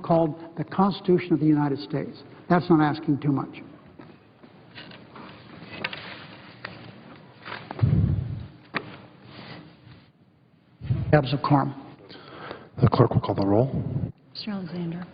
called the Constitution of the United States. That's not asking too much. Abs of quorum. The clerk will call the roll. Mr. Alexander.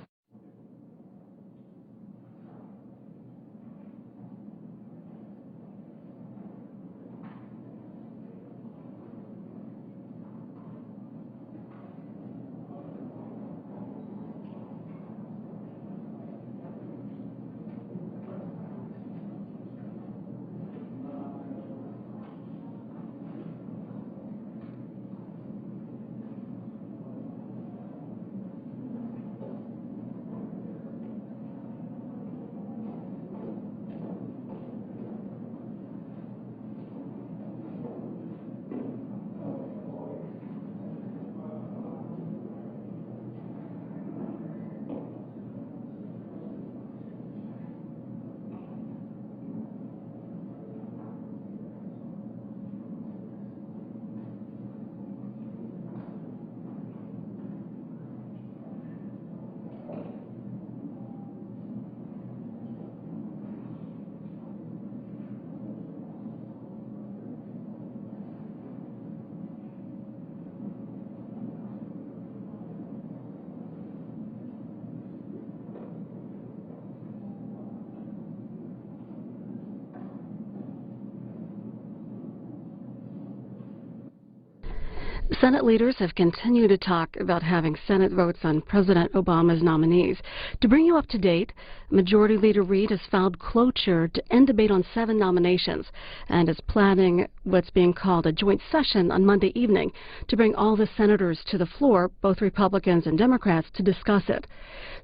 Senate leaders have continued to talk about having Senate votes on President Obama's nominees. To bring you up to date, Majority Leader Reid has filed cloture to end debate on 7 nominations and is planning what's being called a joint session on Monday evening to bring all the senators to the floor, both Republicans and Democrats, to discuss it.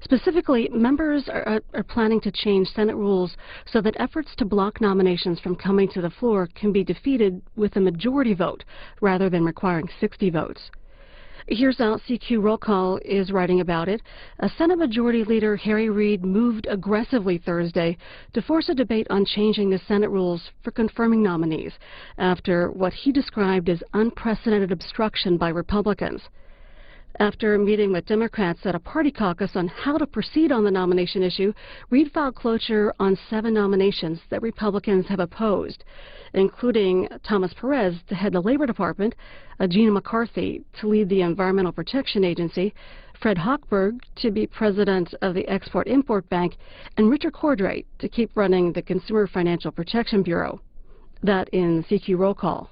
Specifically, members are planning to change Senate rules so that efforts to block nominations from coming to the floor can be defeated with a majority vote rather than requiring 60 votes. Here's how CQ Roll Call is writing about it. Senate Majority Leader Harry Reid moved aggressively Thursday to force a debate on changing the Senate rules for confirming nominees after what he described as unprecedented obstruction by Republicans. After meeting with Democrats at a party caucus on how to proceed on the nomination issue, Reid filed cloture on 7 nominations that Republicans have opposed, including Thomas Perez to head the Labor Department, Gina McCarthy to lead the Environmental Protection Agency, Fred Hochberg to be president of the Export-Import Bank, and Richard Cordray to keep running the Consumer Financial Protection Bureau. That in CQ Roll Call.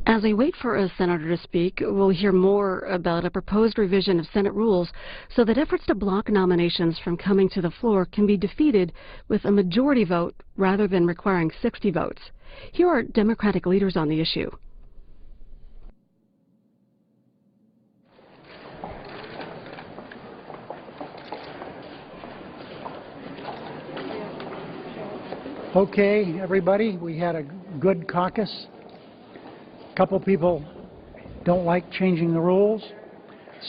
As we wait for a senator to speak, we'll hear more about a proposed revision of Senate rules so that efforts to block nominations from coming to the floor can be defeated with a majority vote rather than requiring 60 votes. Here are Democratic leaders on the issue. Okay, everybody, we had a good caucus. A couple people don't like changing the rules,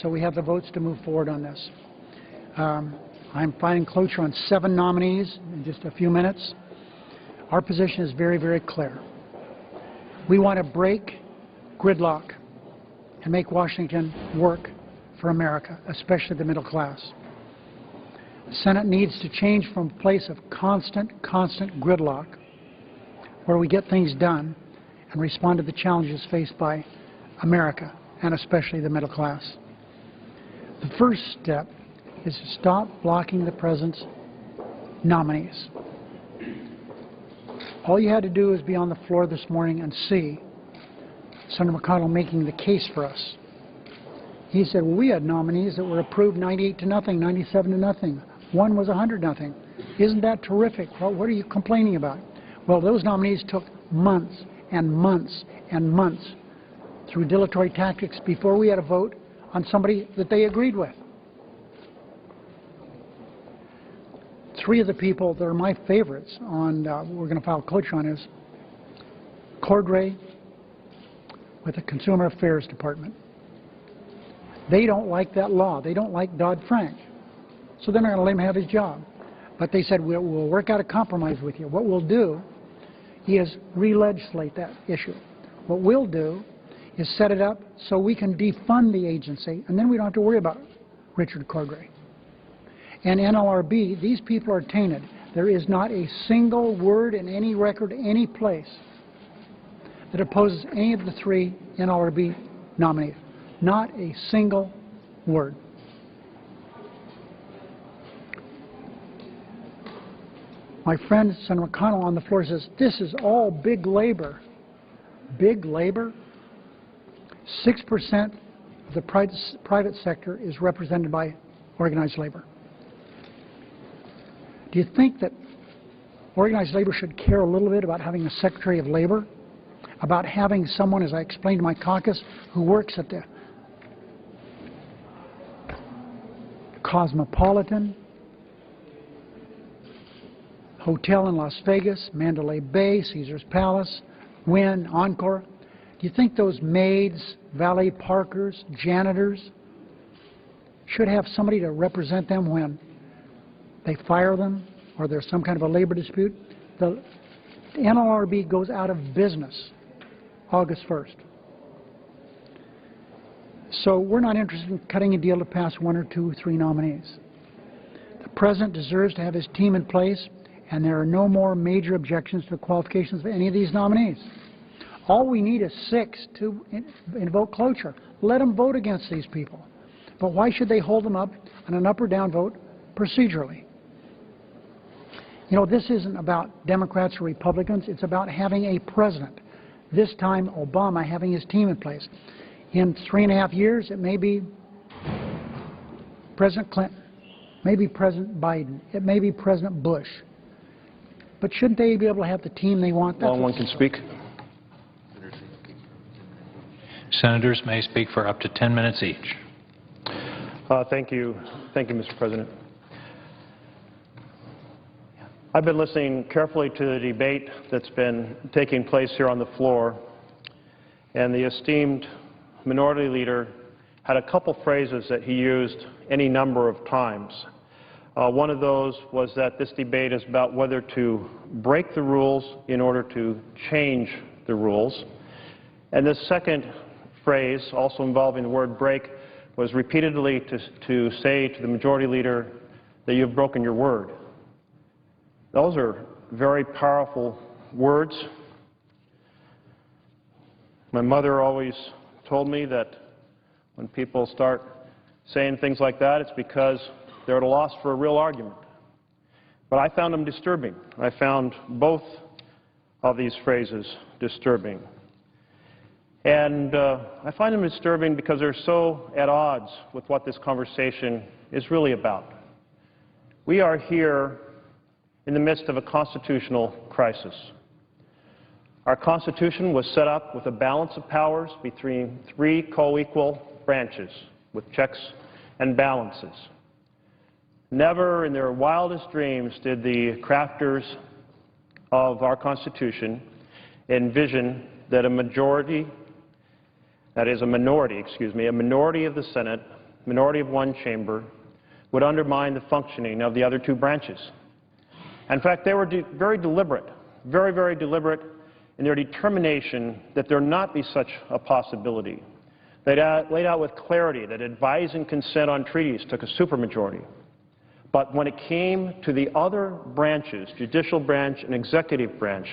so we have the votes to move forward on this. I'm finding cloture on 7 nominees in just a few minutes. Our position is very, very clear. We want to break gridlock and make Washington work for America, especially the middle class. The Senate needs to change from a place of constant gridlock, where we get things done and respond to the challenges faced by America, and especially the middle class. The first step is to stop blocking the President's nominees. All you had to do is be on the floor this morning and see Senator McConnell making the case for us. He said, well, we had nominees that were approved 98 to nothing, 97 to nothing. One was 100 nothing. Isn't that terrific? Well, what are you complaining about? Well, those nominees took months and months and months through dilatory tactics before we had a vote on somebody that they agreed with. 3 of the people that are my favorites on we're going to file cloture on is Cordray with the Consumer Affairs Department. They don't like that law. They don't like Dodd-Frank. So they're not going to let him have his job. But they said, we'll work out a compromise with you. What we'll do is re-legislate that issue. What we'll do is set it up so we can defund the agency, and then we don't have to worry about Richard Cordray. And NLRB, these people are tainted. There is not a single word in any record, any place, that opposes any of the 3 NLRB nominees. Not a single word. My friend Senator McConnell on the floor says, this is all big labor. Big labor? 6% of the private sector is represented by organized labor. Do you think that organized labor should care a little bit about having a Secretary of Labor? About having someone, as I explained to my caucus, who works at the Cosmopolitan Hotel in Las Vegas, Mandalay Bay, Caesar's Palace, Wynn, Encore? Do you think those maids, valet parkers, janitors should have somebody to represent them when they fire them or there's some kind of a labor dispute? The NLRB goes out of business August 1st. So we're not interested in cutting a deal to pass 1 or 2 or 3 nominees. The President deserves to have his team in place, and there are no more major objections to the qualifications of any of these nominees. All we need is 6 to invoke cloture. Let them vote against these people. But why should they hold them up on an up or down vote procedurally? You know, this isn't about Democrats or Republicans. It's about having a president. This time, Obama having his team in place. In 3.5 years, it may be President Clinton, maybe President Biden, it may be President Bush. But shouldn't they be able to have the team they want? Long one can speak. Senators may speak for up to 10 minutes each. Thank you, Mr. President. I've been listening carefully to the debate that's been taking place here on the floor, and the esteemed Minority Leader had a couple phrases that he used any number of times. One of those was that this debate is about whether to break the rules in order to change the rules. And the second phrase, also involving the word break, was repeatedly to say to the Majority Leader that you've broken your word. Those are very powerful words. My mother always told me that when people start saying things like that, it's because they're at a loss for a real argument. But I found them disturbing. I found both of these phrases disturbing. And I find them disturbing because they're so at odds with what this conversation is really about. We are here in the midst of a constitutional crisis. Our Constitution was set up with a balance of powers between 3 co-equal branches with checks and balances. Never in their wildest dreams did the crafters of our Constitution envision that a majority that is a minority of the Senate, minority of one chamber, would undermine the functioning of the other two branches. In fact, they were very deliberate, very deliberate in their determination that there not be such a possibility. They laid out with clarity that advise and consent on treaties took a supermajority. But when it came to the other branches, judicial branch and executive branch,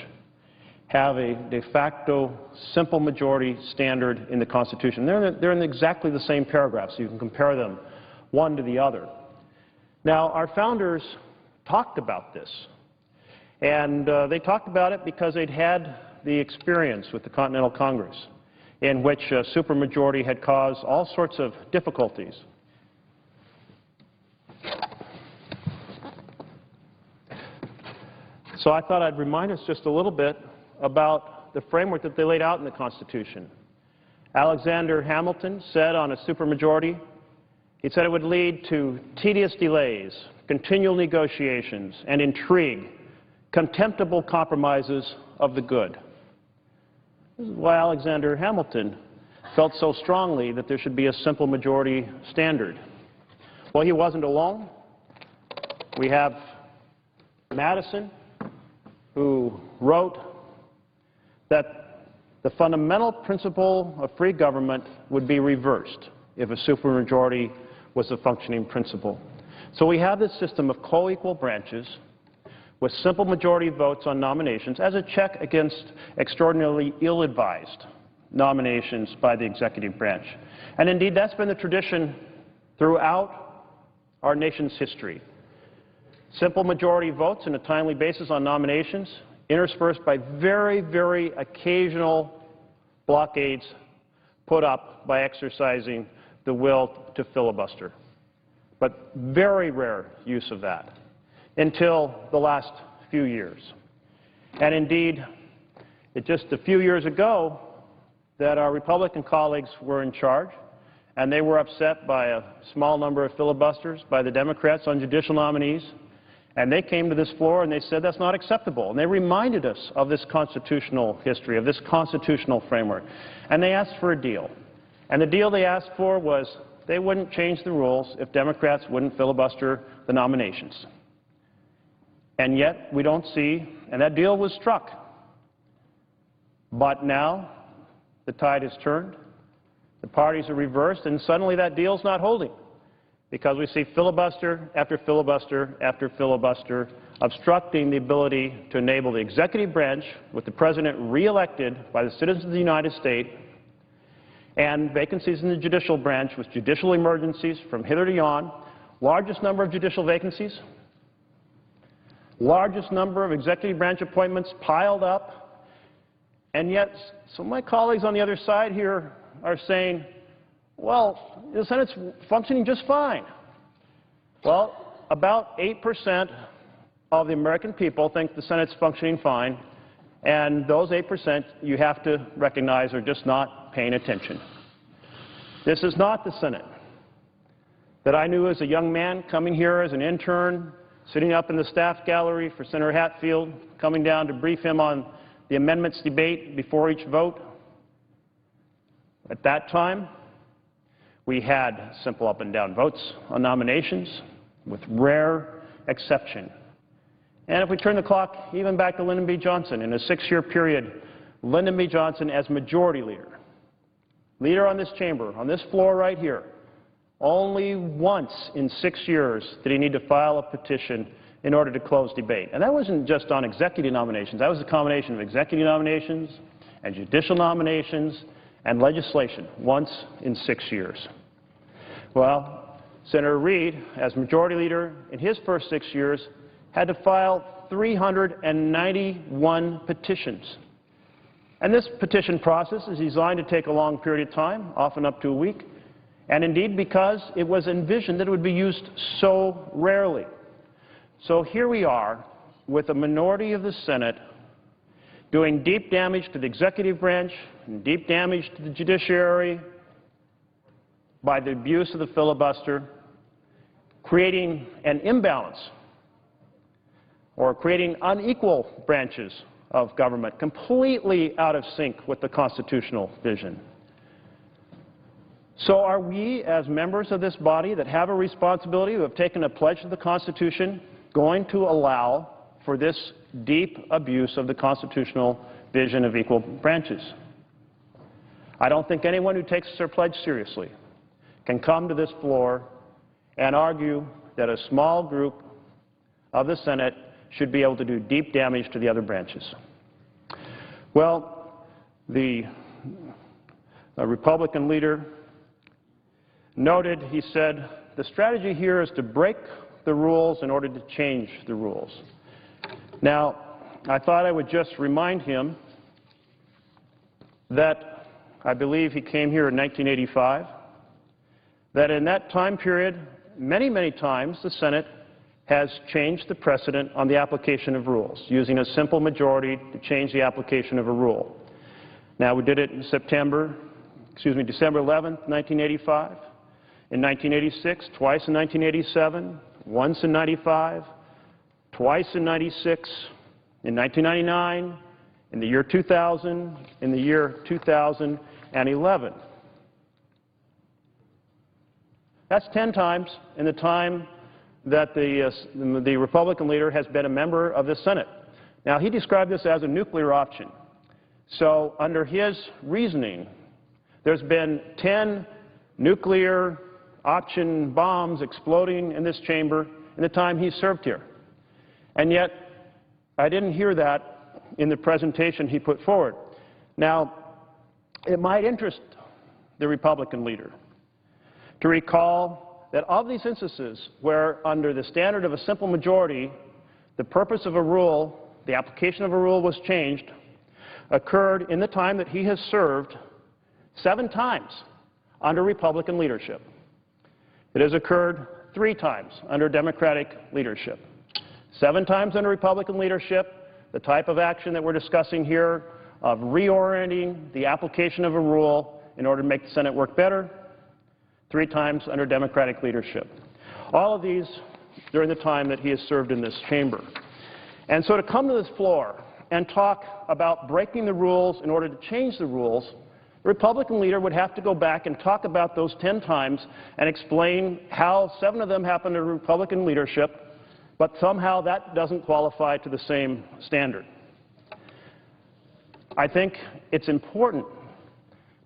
have a de facto simple majority standard in the Constitution. They're in exactly the same paragraph, so you can compare them one to the other. Now, our founders talked about this, and they talked about it because they'd had the experience with the Continental Congress, in which a supermajority had caused all sorts of difficulties. So I thought I'd remind us just a little bit about the framework that they laid out in the Constitution. Alexander Hamilton said on a supermajority, he said it would lead to tedious delays, continual negotiations, and intrigue, contemptible compromises of the good. This is why Alexander Hamilton felt so strongly that there should be a simple majority standard. Well, he wasn't alone. We have Madison, who wrote that the fundamental principle of free government would be reversed if a supermajority was a functioning principle. So we have this system of co-equal branches with simple majority votes on nominations as a check against extraordinarily ill-advised nominations by the executive branch. And indeed, that's been the tradition throughout our nation's history. Simple majority votes on a timely basis on nominations, interspersed by very occasional blockades put up by exercising the will to filibuster. But very rare use of that until the last few years. And indeed, it's just a few years ago that our Republican colleagues were in charge, and they were upset by a small number of filibusters by the Democrats on judicial nominees. And they came to this floor and they said that's not acceptable. And they reminded us of this constitutional history, of this constitutional framework. And they asked for a deal. And the deal they asked for was they wouldn't change the rules if Democrats wouldn't filibuster the nominations. And yet we don't see, and that deal was struck. But now the tide has turned, the parties are reversed, and suddenly that deal's not holding, because we see filibuster after filibuster after filibuster obstructing the ability to enable the executive branch, with the president reelected by the citizens of the United States, and vacancies in the judicial branch with judicial emergencies from hither to yon, largest number of judicial vacancies, largest number of executive branch appointments piled up, and yet some of my colleagues on the other side here are saying, well, the Senate's functioning just fine. Well, about 8% of the American people think the Senate's functioning fine, and those 8% you have to recognize are just not paying attention. This is not the Senate that I knew as a young man coming here as an intern, sitting up in the staff gallery for Senator Hatfield, coming down to brief him on the amendments debate before each vote. At that time, we had simple up and down votes on nominations, with rare exception. And if we turn the clock even back to Lyndon B. Johnson, in a 6-year period, Lyndon B. Johnson as majority leader on this chamber, on this floor right here, only once in 6 years did he need to file a petition in order to close debate. And that wasn't just on executive nominations. That was a combination of executive nominations and judicial nominations and legislation, once in 6 years. Well, Senator Reid, as majority leader in his first 6 years, had to file 391 petitions. And this petition process is designed to take a long period of time, often up to a week, and indeed because it was envisioned that it would be used so rarely. So here we are with a minority of the Senate doing deep damage to the executive branch and deep damage to the judiciary by the abuse of the filibuster, creating an imbalance or creating unequal branches of government completely out of sync with the constitutional vision. So are we, as members of this body that have a responsibility, who have taken a pledge to the Constitution, going to allow for this deep abuse of the constitutional vision of equal branches? I don't think anyone who takes their pledge seriously can come to this floor and argue that a small group of the Senate should be able to do deep damage to the other branches. Well, the Republican leader noted, he said, the strategy here is to break the rules in order to change the rules. Now, I thought I would just remind him that I believe he came here in 1985, that in that time period, many, many times the Senate has changed the precedent on the application of rules, using a simple majority to change the application of a rule. Now, we did it in December 11th, 1985, in 1986, twice in 1987, once in 95, twice in 96, in 1999, in the year 2000, in the year 2011. That's 10 times in the time that the Republican leader has been a member of the Senate. Now, he described this as a nuclear option. So under his reasoning, there's been 10 nuclear option bombs exploding in this chamber in the time he served here. And yet, I didn't hear that in the presentation he put forward. Now, it might interest the Republican leader to recall that of these instances where under the standard of a simple majority, the purpose of a rule, the application of a rule was changed, occurred in the time that he has served 7 times under Republican leadership. It has occurred 3 times under Democratic leadership. 7 times under Republican leadership, the type of action that we're discussing here of reorienting the application of a rule in order to make the Senate work better. 3 times under Democratic leadership. All of these during the time that he has served in this chamber. And so to come to this floor and talk about breaking the rules in order to change the rules, the Republican leader would have to go back and talk about those 10 times and explain how 7 of them happened under Republican leadership, but somehow that doesn't qualify to the same standard. I think it's important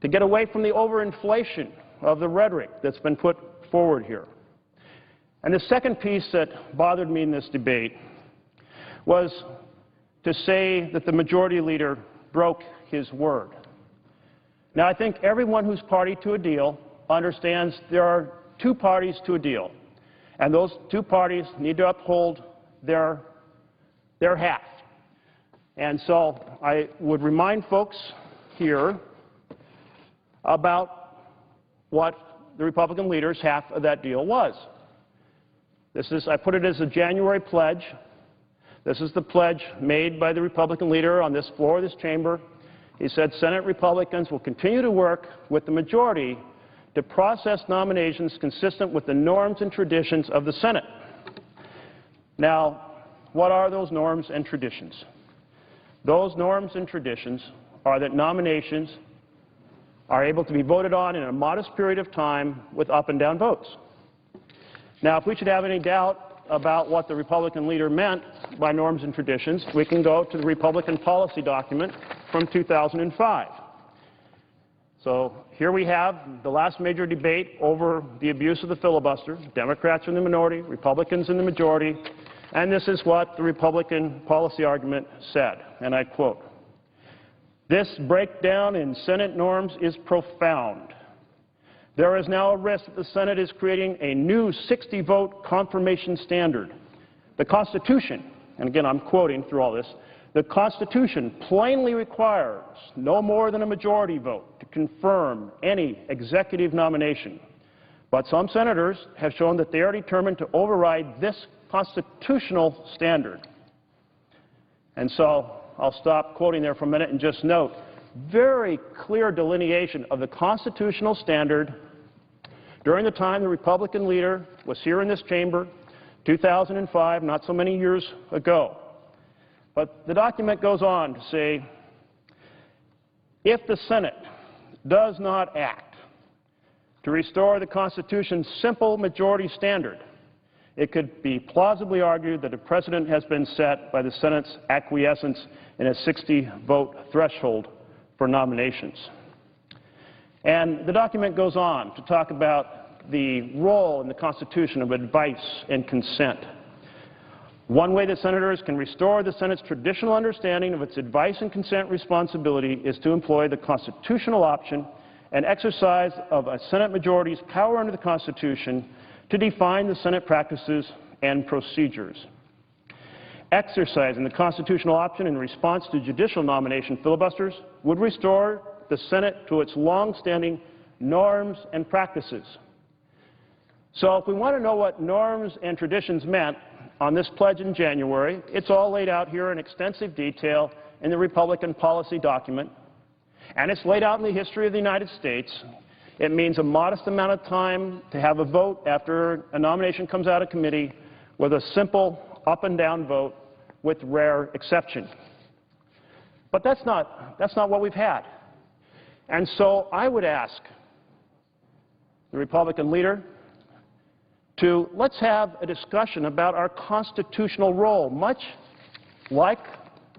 to get away from the overinflation of the rhetoric that's been put forward here. And the second piece that bothered me in this debate was to say that the majority leader broke his word. Now, I think everyone who's party to a deal understands there are 2 parties to a deal, and those 2 parties need to uphold their half. And so I would remind folks here about what the Republican leader's half of that deal was. I put it as a January pledge. This is the pledge made by the Republican leader on this floor of this chamber. He said Senate Republicans will continue to work with the majority to process nominations consistent with the norms and traditions of the Senate. Now, what are those norms and traditions? Those norms and traditions are that nominations are able to be voted on in a modest period of time with up and down votes. Now, if we should have any doubt about what the Republican leader meant by norms and traditions, we can go to the Republican policy document from 2005. So here we have the last major debate over the abuse of the filibuster. Democrats are in the minority, Republicans in the majority, and this is what the Republican policy argument said, and I quote, "This breakdown in Senate norms is profound. There is now a risk that the Senate is creating a new 60-vote confirmation standard. The Constitution," and again I'm quoting through all this, "the Constitution plainly requires no more than a majority vote to confirm any executive nomination. But some senators have shown that they are determined to override this constitutional standard." And so I'll stop quoting there for a minute and just note, very clear delineation of the constitutional standard during the time the Republican leader was here in this chamber, 2005, not so many years ago. But the document goes on to say, if the Senate does not act to restore the Constitution's simple majority standard, it could be plausibly argued that a precedent has been set by the Senate's acquiescence in a 60-vote threshold for nominations. And the document goes on to talk about the role in the Constitution of advice and consent. One way that senators can restore the Senate's traditional understanding of its advice and consent responsibility is to employ the constitutional option and exercise of a Senate majority's power under the Constitution to define the Senate practices and procedures. Exercising the constitutional option in response to judicial nomination filibusters would restore the Senate to its long-standing norms and practices. So if we want to know what norms and traditions meant on this pledge in January, it's all laid out here in extensive detail in the Republican policy document, and it's laid out in the history of the United States. It means a modest amount of time to have a vote after a nomination comes out of committee with a simple up and down vote with rare exception. But that's not what we've had. And so I would ask the Republican leader to let's have a discussion about our constitutional role, much like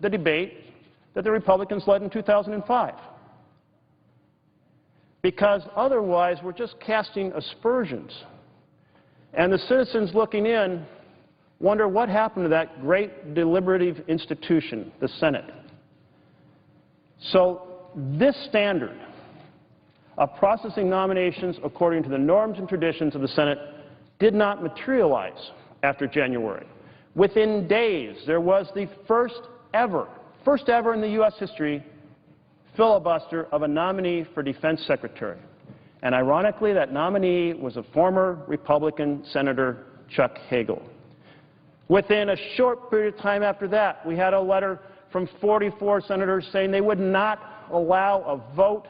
the debate that the Republicans led in 2005. Because otherwise we're just casting aspersions. And the citizens looking in wonder what happened to that great deliberative institution, the Senate. So this standard of processing nominations according to the norms and traditions of the Senate did not materialize after January. Within days, there was the first ever in the U.S. history, filibuster of a nominee for defense secretary. And ironically, that nominee was a former Republican Senator Chuck Hagel. Within a short period of time after that, we had a letter from 44 senators saying they would not allow a vote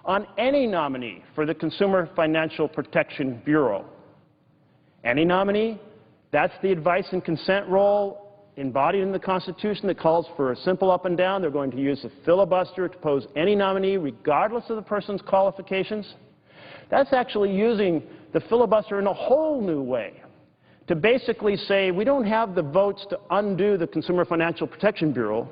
on any nominee for the Consumer Financial Protection Bureau. Any nominee, that's the advice and consent role embodied in the Constitution that calls for a simple up and down. They're going to use a filibuster to oppose any nominee regardless of the person's qualifications. That's actually using the filibuster in a whole new way to basically say we don't have the votes to undo the Consumer Financial Protection Bureau,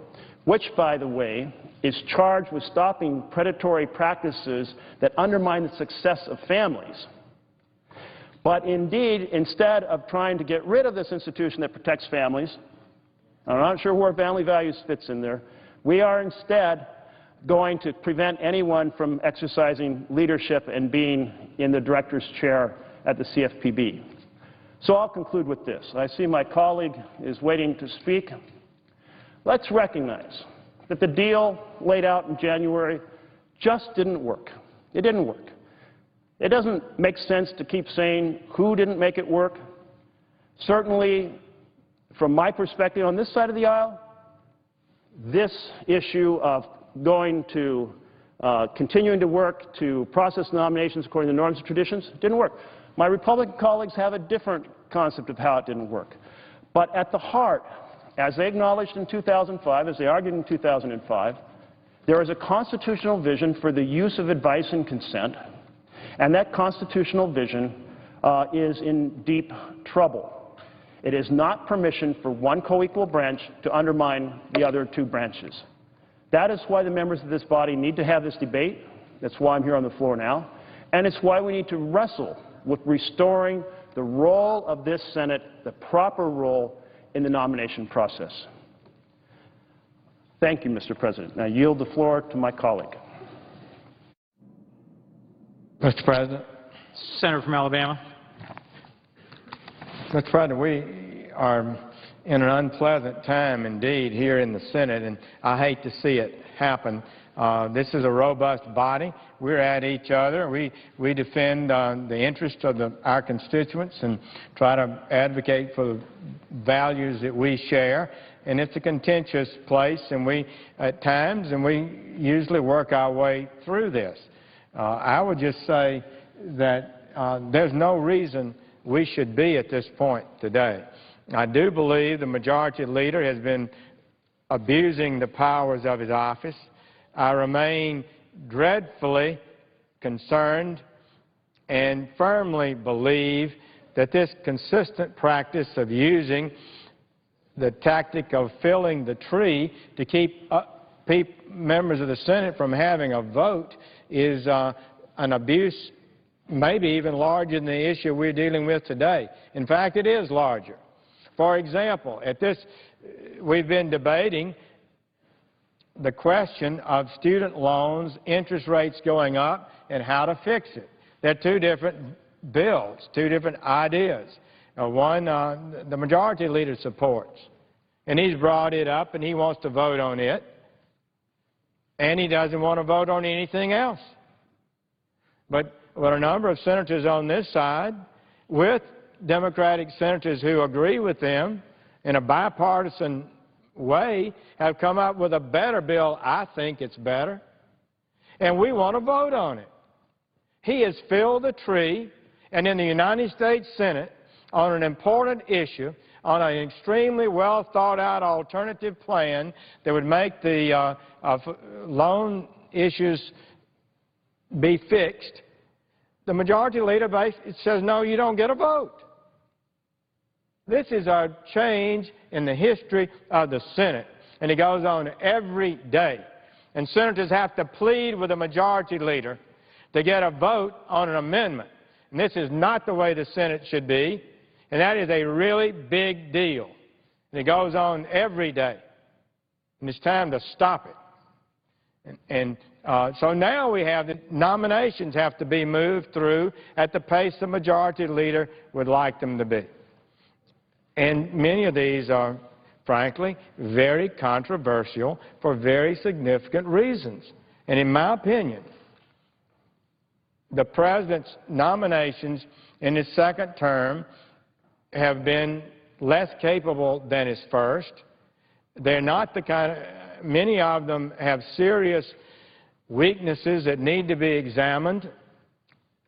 which, by the way, is charged with stopping predatory practices that undermine the success of families. But indeed, instead of trying to get rid of this institution that protects families, I'm not sure where family values fits in there, we are instead going to prevent anyone from exercising leadership and being in the director's chair at the CFPB. So I'll conclude with this. I see my colleague is waiting to speak. Let's recognize that the deal laid out in January just didn't work. It didn't work. It doesn't make sense to keep saying who didn't make it work. Certainly, from my perspective on this side of the aisle, this issue of continuing to work to process nominations according to norms and traditions didn't work. My Republican colleagues have a different concept of how it didn't work. But at the heart, as they acknowledged in 2005, as they argued in 2005, there is a constitutional vision for the use of advice and consent, and that constitutional vision is in deep trouble. It is not permission for one co-equal branch to undermine the other two branches. That is why the members of this body need to have this debate. That's why I'm here on the floor now. And it's why we need to wrestle with restoring the role of this Senate, the proper role in the nomination process. Thank you, Mr. President. Now I yield the floor to my colleague. Mr. President. Senator from Alabama. Mr. President, we are in an unpleasant time indeed here in the Senate, and I hate to see it happen. This is a robust body. We're at each other. We defend the interests of our constituents and try to advocate for the values that we share. And it's a contentious place, and we usually work our way through this. I would just say that there's no reason we should be at this point today. I do believe the majority leader has been abusing the powers of his office. I remain dreadfully concerned and firmly believe that this consistent practice of using the tactic of filling the tree to keep members of the Senate from having a vote is an abuse maybe even larger than the issue we're dealing with today. In fact, it is larger. For example, we've been debating the question of student loans, interest rates going up, and how to fix it. They're two different bills, two different ideas. One the majority leader supports, and he's brought it up and he wants to vote on it, and he doesn't want to vote on anything else. But a number of senators on this side, with Democratic senators who agree with them in a bipartisan way, have come up with a better bill. I think it's better, and we want to vote on it. He has filled the tree, and in the United States Senate, on an important issue, on an extremely well thought out alternative plan that would make the loan issues be fixed, the majority leader says, no, you don't get a vote. This is a change in the history of the Senate, and it goes on every day. And senators have to plead with the majority leader to get a vote on an amendment. And this is not the way the Senate should be, and that is a really big deal. And it goes on every day, and it's time to stop it. So now we have the nominations have to be moved through at the pace the majority leader would like them to be. And many of these are, frankly, very controversial for very significant reasons. And in my opinion, the President's nominations in his second term have been less capable than his first. They're not the kind of, many of them have serious weaknesses that need to be examined,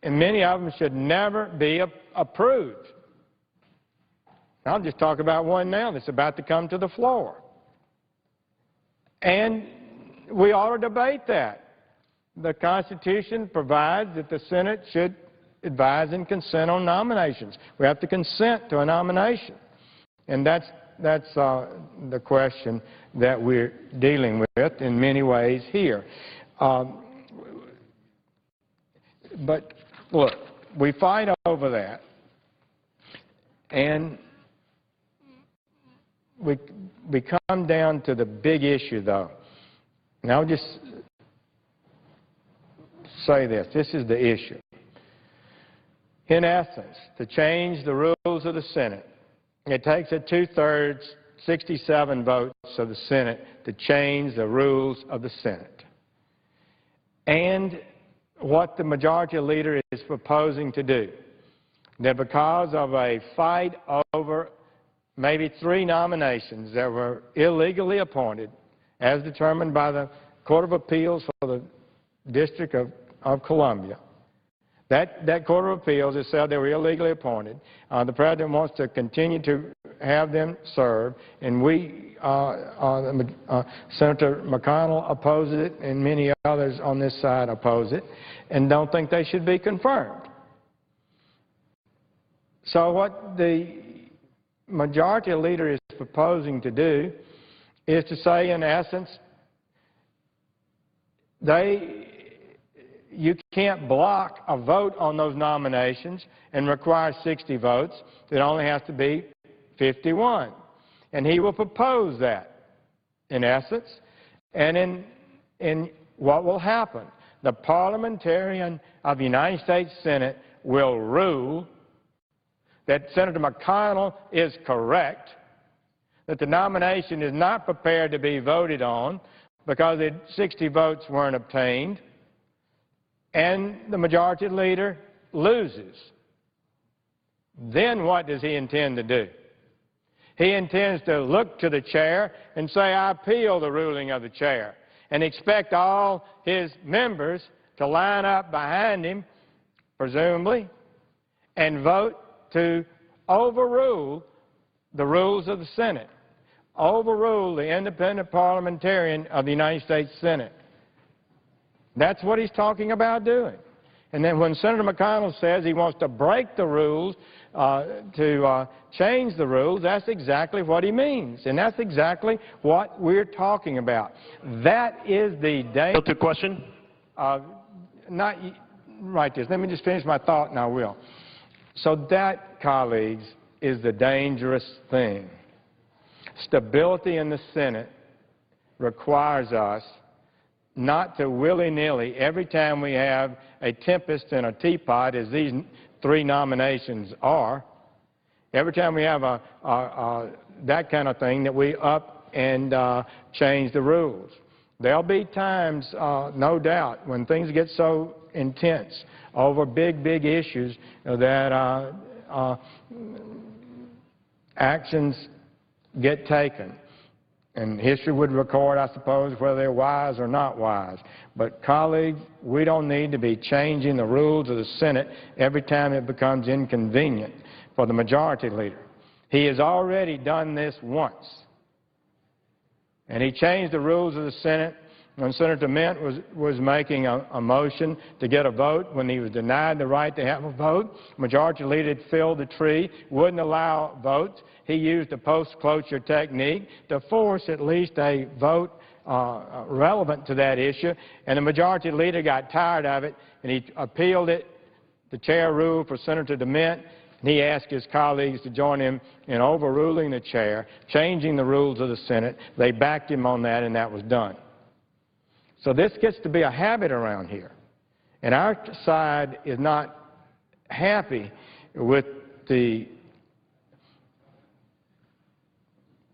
and many of them should never be approved. I'll just talk about one now that's about to come to the floor. And we ought to debate that. The Constitution provides that the Senate should advise and consent on nominations. We have to consent to a nomination. And that's the question that we're dealing with in many ways here. But look, we fight over that, and we come down to the big issue, though. And I'll just say this. This is the issue. In essence, to change the rules of the Senate, it takes a two-thirds, 67 votes of the Senate to change the rules of the Senate. And what the majority leader is proposing to do, that because of a fight over maybe 3 nominations that were illegally appointed, as determined by the Court of Appeals for the District of Columbia, that Court of Appeals has said they were illegally appointed. The President wants to continue to have them serve, and Senator McConnell opposes it, and many others on this side oppose it, and don't think they should be confirmed. So what the majority leader is proposing to do is to say, in essence, you can't block a vote on those nominations and require 60 votes. It only has to be 51. And he will propose that, in essence. And in what will happen, the parliamentarian of the United States Senate will rule that Senator McConnell is correct, that the nomination is not prepared to be voted on because 60 votes weren't obtained, and the majority leader loses. Then what does he intend to do? He intends to look to the chair and say, I appeal the ruling of the chair, and expect all his members to line up behind him, presumably, and vote to overrule the rules of the Senate, overrule the independent parliamentarian of the United States Senate. That's what he's talking about doing. And then when Senator McConnell says he wants to break the rules, to change the rules, that's exactly what he means. And that's exactly what we're talking about. That is the danger. To question? Not right this. Let me just finish my thought and I will. So that, colleagues, is the dangerous thing. Stability in the Senate requires us not to willy-nilly, every time we have a tempest in a teapot, as these 3 nominations are, every time we have that kind of thing, that we up and change the rules. There'll be times, no doubt, when things get so intense over big issues that actions get taken. And history would record, I suppose, whether they're wise or not wise. But, colleagues, we don't need to be changing the rules of the Senate every time it becomes inconvenient for the majority leader. He has already done this once. And he changed the rules of the Senate when Senator Dement was making a motion to get a vote, when he was denied the right to have a vote. Majority Leader had filled the tree, wouldn't allow votes. He used a post-cloture technique to force at least a vote relevant to that issue, and the Majority Leader got tired of it, and he appealed it. The chair ruled for Senator Dement, and he asked his colleagues to join him in overruling the chair, changing the rules of the Senate. They backed him on that, and that was done. So this gets to be a habit around here. And our side is not happy with the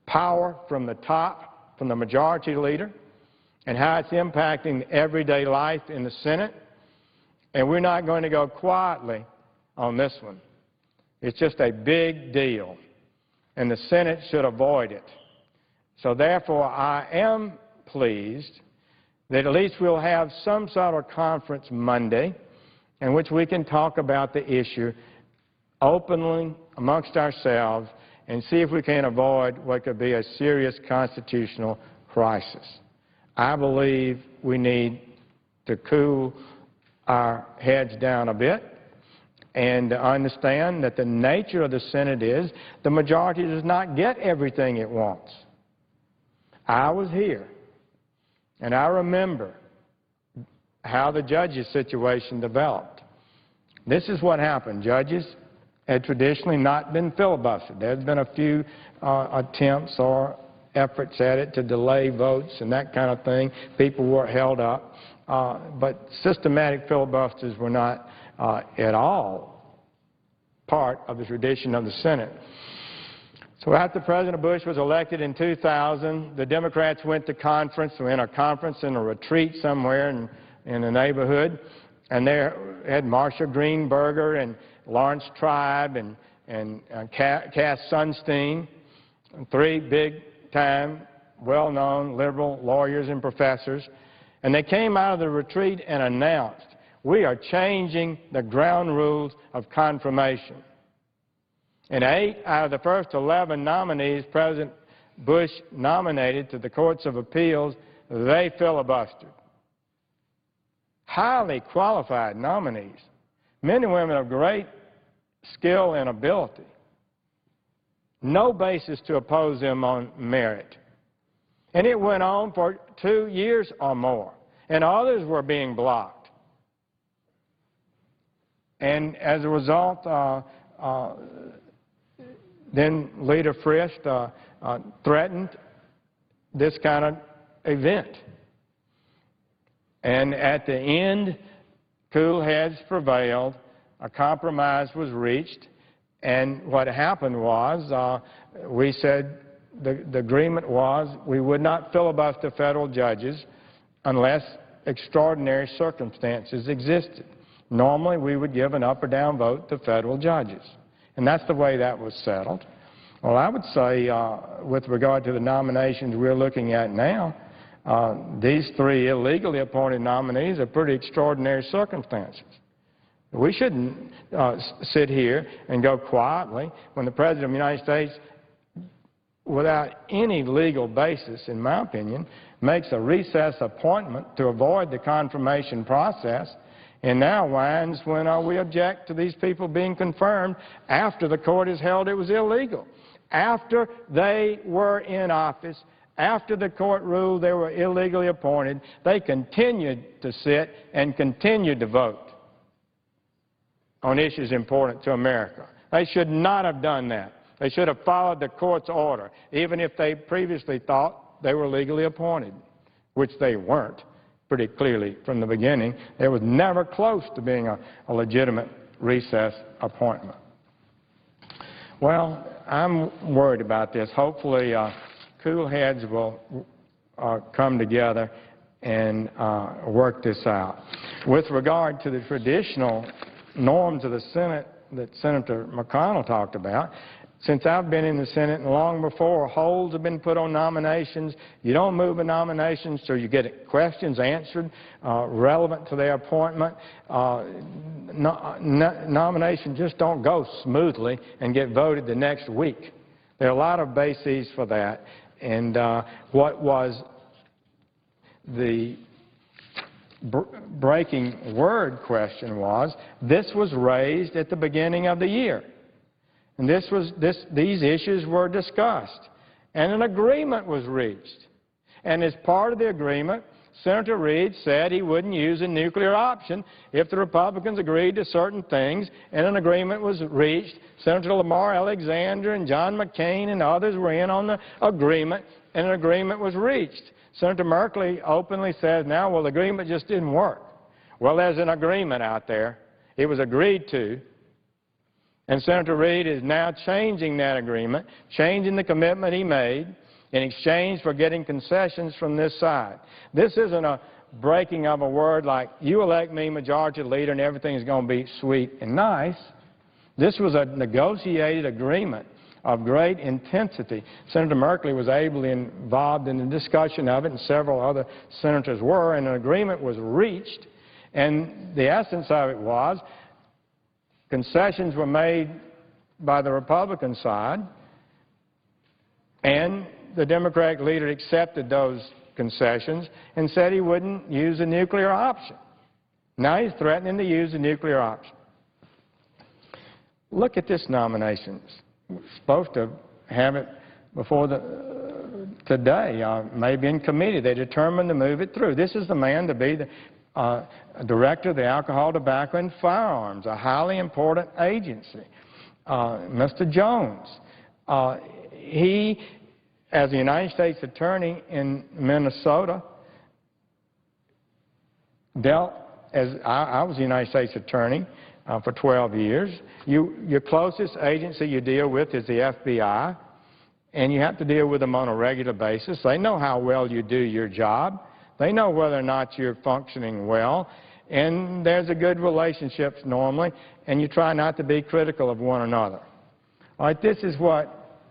power from the top, from the majority leader, and how it's impacting everyday life in the Senate. And we're not going to go quietly on this one. It's just a big deal, and the Senate should avoid it. So therefore, I am pleased that at least we'll have some sort of conference Monday in which we can talk about the issue openly amongst ourselves and see if we can avoid what could be a serious constitutional crisis. I believe we need to cool our heads down a bit and understand that the nature of the Senate is the majority does not get everything it wants. I was here, and I remember how the judges' situation developed. This is what happened. Judges had traditionally not been filibustered. There's been a few attempts or efforts at it to delay votes and that kind of thing. People were held up. But systematic filibusters were not at all part of the tradition of the Senate. So after President Bush was elected in 2000, the Democrats went to conference, in a retreat somewhere in the neighborhood, and there had Marsha Greenberger and Lawrence Tribe and Cass Sunstein, 3 big-time, well-known liberal lawyers and professors, and they came out of the retreat and announced, we are changing the ground rules of confirmation. And 8 out of the first 11 nominees President Bush nominated to the courts of appeals, they filibustered. Highly qualified nominees, men and women of great skill and ability. No basis to oppose them on merit. And it went on for 2 years or more, and others were being blocked. And as a result, then Leader Frist threatened this kind of event. And at the end, cool heads prevailed, a compromise was reached, and what happened was, we said the agreement was we would not filibuster federal judges unless extraordinary circumstances existed. Normally, we would give an up or down vote to federal judges. And that's the way that was settled. Well, I would say, with regard to the nominations we're looking at now, these 3 illegally appointed nominees are pretty extraordinary circumstances. We shouldn't sit here and go quietly when the President of the United States, without any legal basis, in my opinion, makes a recess appointment to avoid the confirmation process and now whines when we object to these people being confirmed after the court has held it was illegal. After they were in office, after the court ruled they were illegally appointed, they continued to sit and continued to vote on issues important to America. They should not have done that. They should have followed the court's order, even if they previously thought they were legally appointed, which they weren't pretty clearly from the beginning. It was never close to being a legitimate recess appointment. Well, I'm worried about this. Hopefully, cool heads will come together and work this out. With regard to the traditional norms of the Senate that Senator McConnell talked about, since I've been in the Senate and long before, holds have been put on nominations. You don't move a nomination so you get questions answered relevant to their appointment. Nominations just don't go smoothly and get voted the next week. There are a lot of bases for that. And what was the breaking word question was, this was raised at the beginning of the year. And these issues were discussed. And an agreement was reached. And as part of the agreement, Senator Reid said he wouldn't use a nuclear option if the Republicans agreed to certain things, and an agreement was reached. Senator Lamar Alexander and John McCain and others were in on the agreement, and an agreement was reached. Senator Merkley openly says now, well, the agreement just didn't work. Well, there's an agreement out there. It was agreed to. And Senator Reid is now changing that agreement, changing the commitment he made in exchange for getting concessions from this side. This isn't a breaking of a word like, you elect me majority leader and everything is going to be sweet and nice. This was a negotiated agreement of great intensity. Senator Merkley was ably involved in the discussion of it, and several other senators were, and an agreement was reached. And the essence of it was, concessions were made by the Republican side, and the Democratic leader accepted those concessions and said he wouldn't use a nuclear option. Now he's threatening to use a nuclear option. Look at this nomination. We're supposed to have it before today, maybe in committee. They determined to move it through. This is the man to be the director of the Alcohol, Tobacco, and Firearms, a highly important agency. Mr. Jones, he, as the United States Attorney in Minnesota, dealt as I was the United States Attorney for 12 years. Your closest agency you deal with is the FBI, and you have to deal with them on a regular basis. They know how well you do your job. They know whether or not you're functioning well, and there's a good relationship normally, and you try not to be critical of one another. All right, this is what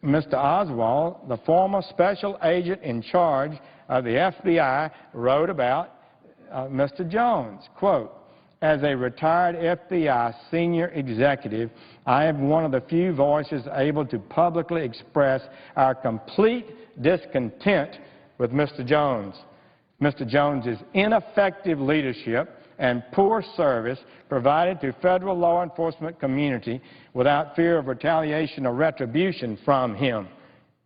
Mr. Oswald, the former special agent in charge of the FBI, wrote about Mr. Jones. Quote, as a retired FBI senior executive, I am one of the few voices able to publicly express our complete discontent with Mr. Jones. Mr. Jones's ineffective leadership and poor service provided to federal law enforcement community without fear of retaliation or retribution from him,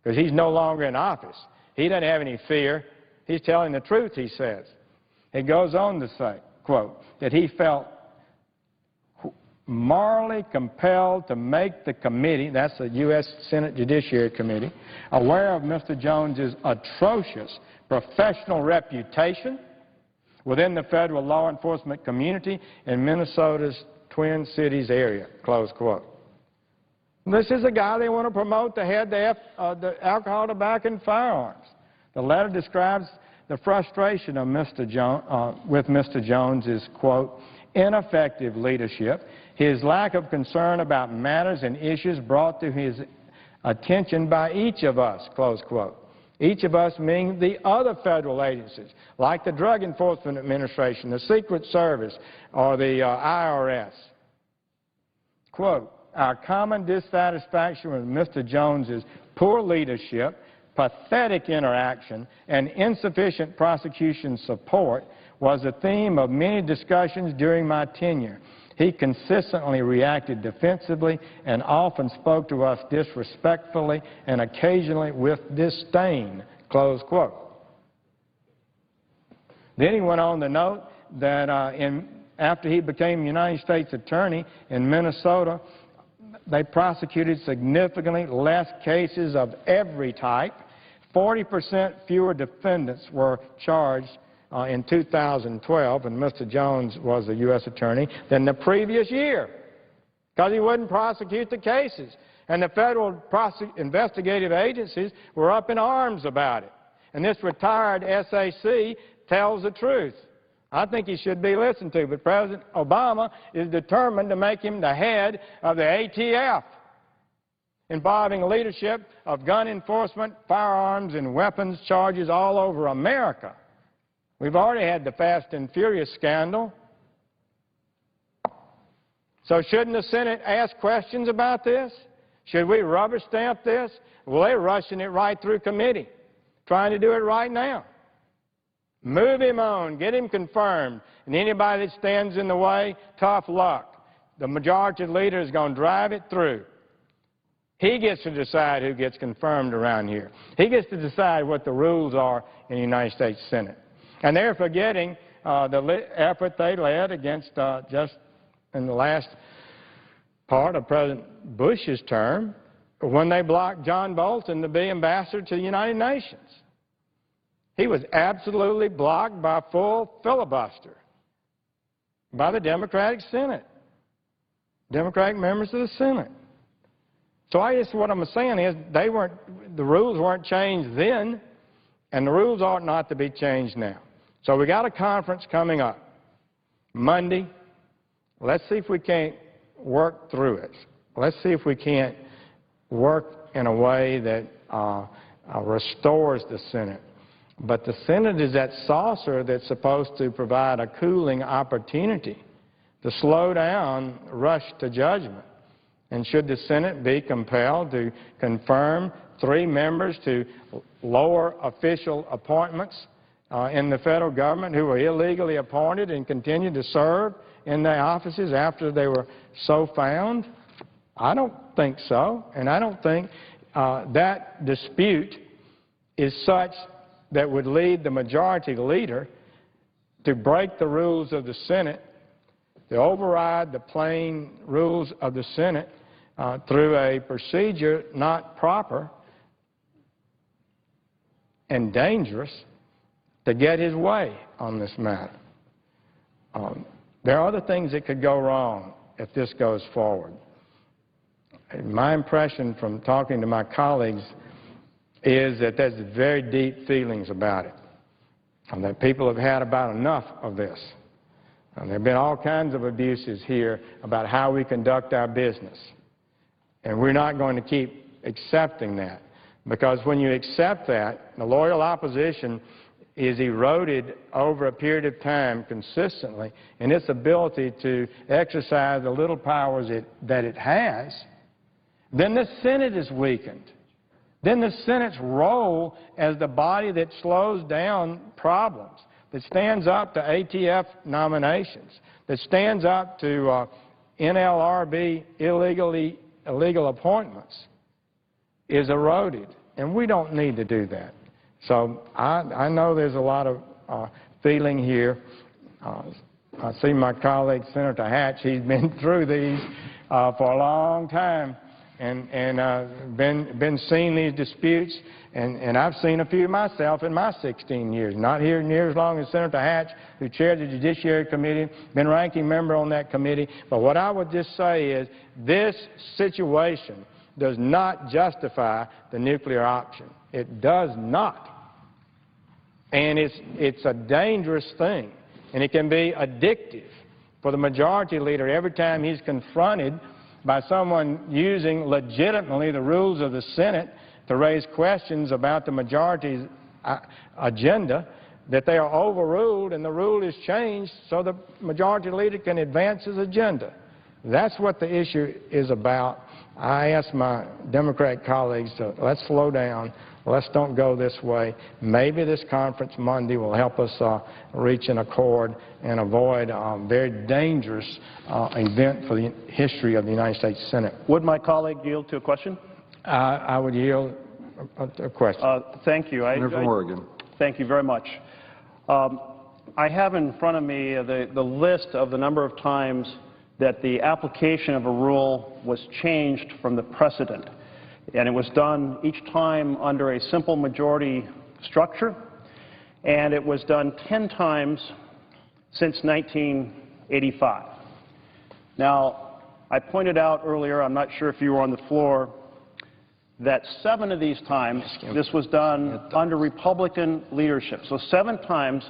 because he's no longer in office. He doesn't have any fear. He's telling the truth, he says. He goes on to say, quote, that he felt morally compelled to make the committee, that's the U.S. Senate Judiciary Committee, aware of Mr. Jones's atrocious professional reputation within the federal law enforcement community in Minnesota's Twin Cities area, close quote. This is a guy they want to promote to head the Alcohol, Tobacco, and Firearms. The letter describes the frustration of with Mr. Jones's, quote, ineffective leadership, his lack of concern about matters and issues brought to his attention by each of us, close quote. Each of us meaning the other federal agencies, like the Drug Enforcement Administration, the Secret Service, or the IRS. Quote, our common dissatisfaction with Mr. Jones's poor leadership, pathetic interaction, and insufficient prosecution support was the theme of many discussions during my tenure. He consistently reacted defensively and often spoke to us disrespectfully and occasionally with disdain," close quote. Then he went on to note that after he became United States Attorney in Minnesota, they prosecuted significantly less cases of every type. 40% fewer defendants were charged in 2012, and Mr. Jones was the U.S. Attorney, than the previous year, because he wouldn't prosecute the cases. And the federal investigative agencies were up in arms about it. And this retired SAC tells the truth. I think he should be listened to, but President Obama is determined to make him the head of the ATF, involving leadership of gun enforcement, firearms, and weapons charges all over America. We've already had the Fast and Furious scandal. So shouldn't the Senate ask questions about this? Should we rubber stamp this? Well, they're rushing it right through committee, trying to do it right now. Move him on, get him confirmed, and anybody that stands in the way, tough luck. The majority leader is going to drive it through. He gets to decide who gets confirmed around here. He gets to decide what the rules are in the United States Senate. And they're forgetting the effort they led against just in the last part of President Bush's term when they blocked John Bolton to be ambassador to the United Nations. He was absolutely blocked by full filibuster by the Democratic Senate, Democratic members of the Senate. So what I'm saying is the rules weren't changed then, and the rules ought not to be changed now. So we got a conference coming up Monday. Let's see if we can't work through it. Let's see if we can't work in a way that restores the Senate. But the Senate is that saucer that's supposed to provide a cooling opportunity to slow down rush to judgment. And should the Senate be compelled to confirm 3 members to lower official appointments in the federal government who were illegally appointed and continue to serve in their offices after they were so found? I don't think so. And I don't think that dispute is such that would lead the majority leader to break the rules of the Senate, to override the plain rules of the Senate through a procedure not proper and dangerous to get his way on this matter. There are other things that could go wrong if this goes forward. My impression from talking to my colleagues is that there's very deep feelings about it, and that people have had about enough of this. And there have been all kinds of abuses here about how we conduct our business. And we're not going to keep accepting that, because when you accept that, the loyal opposition is eroded over a period of time consistently in its ability to exercise the little powers that it has. Then the Senate is weakened. Then the Senate's role as the body that slows down problems, that stands up to ATF nominations, that stands up to NLRB illegal appointments, is eroded. And we don't need to do that. So I know there's a lot of feeling here. I see my colleague, Senator Hatch. He's been through these for a long time and been seeing these disputes. And I've seen a few myself in my 16 years. Not here near as long as Senator Hatch, who chaired the Judiciary Committee, been ranking member on that committee. But what I would just say is this situation does not justify the nuclear option. It does not. And it's a dangerous thing. And it can be addictive for the majority leader every time he's confronted by someone using legitimately the rules of the Senate to raise questions about the majority's agenda, that they are overruled and the rule is changed so the majority leader can advance his agenda. That's what the issue is about. I ask my Democrat colleagues to let's slow down, Let's don't go this way. Maybe this conference Monday will help us reach an accord and avoid a very dangerous event for the history of the United States Senate. Would my colleague yield to a question? I would yield a question. Thank you. Senator from Oregon. Thank you very much. I have in front of me the list of the number of times that the application of a rule was changed from the precedent. And it was done each time under a simple majority structure, and it was done 10 times since 1985. Now, I pointed out earlier, I'm not sure if you were on the floor, that 7 of these times this was done under Republican leadership. So 7 times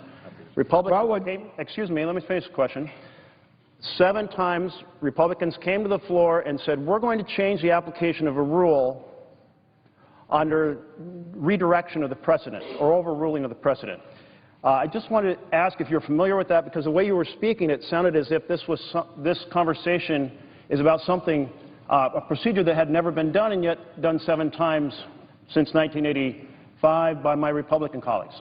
Republicans came, excuse me, let me finish the question. 7 times Republicans came to the floor and said, we're going to change the application of a rule under redirection of the precedent or overruling of the precedent. I just wanted to ask if you're familiar with that, because the way you were speaking, it sounded as if this conversation is about something, a procedure that had never been done and yet done 7 times since 1985 by my Republican colleagues.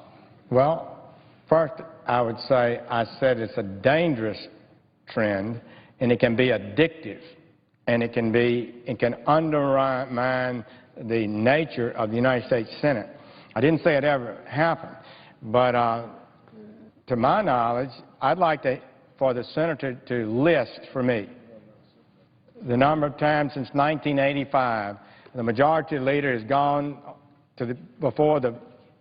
Well, first I would say I said it's a dangerous trend, and it can be addictive, and it can undermine the nature of the United States Senate. I didn't say it ever happened, but to my knowledge, I'd like for the senator to list for me the number of times since 1985 the majority leader has gone before the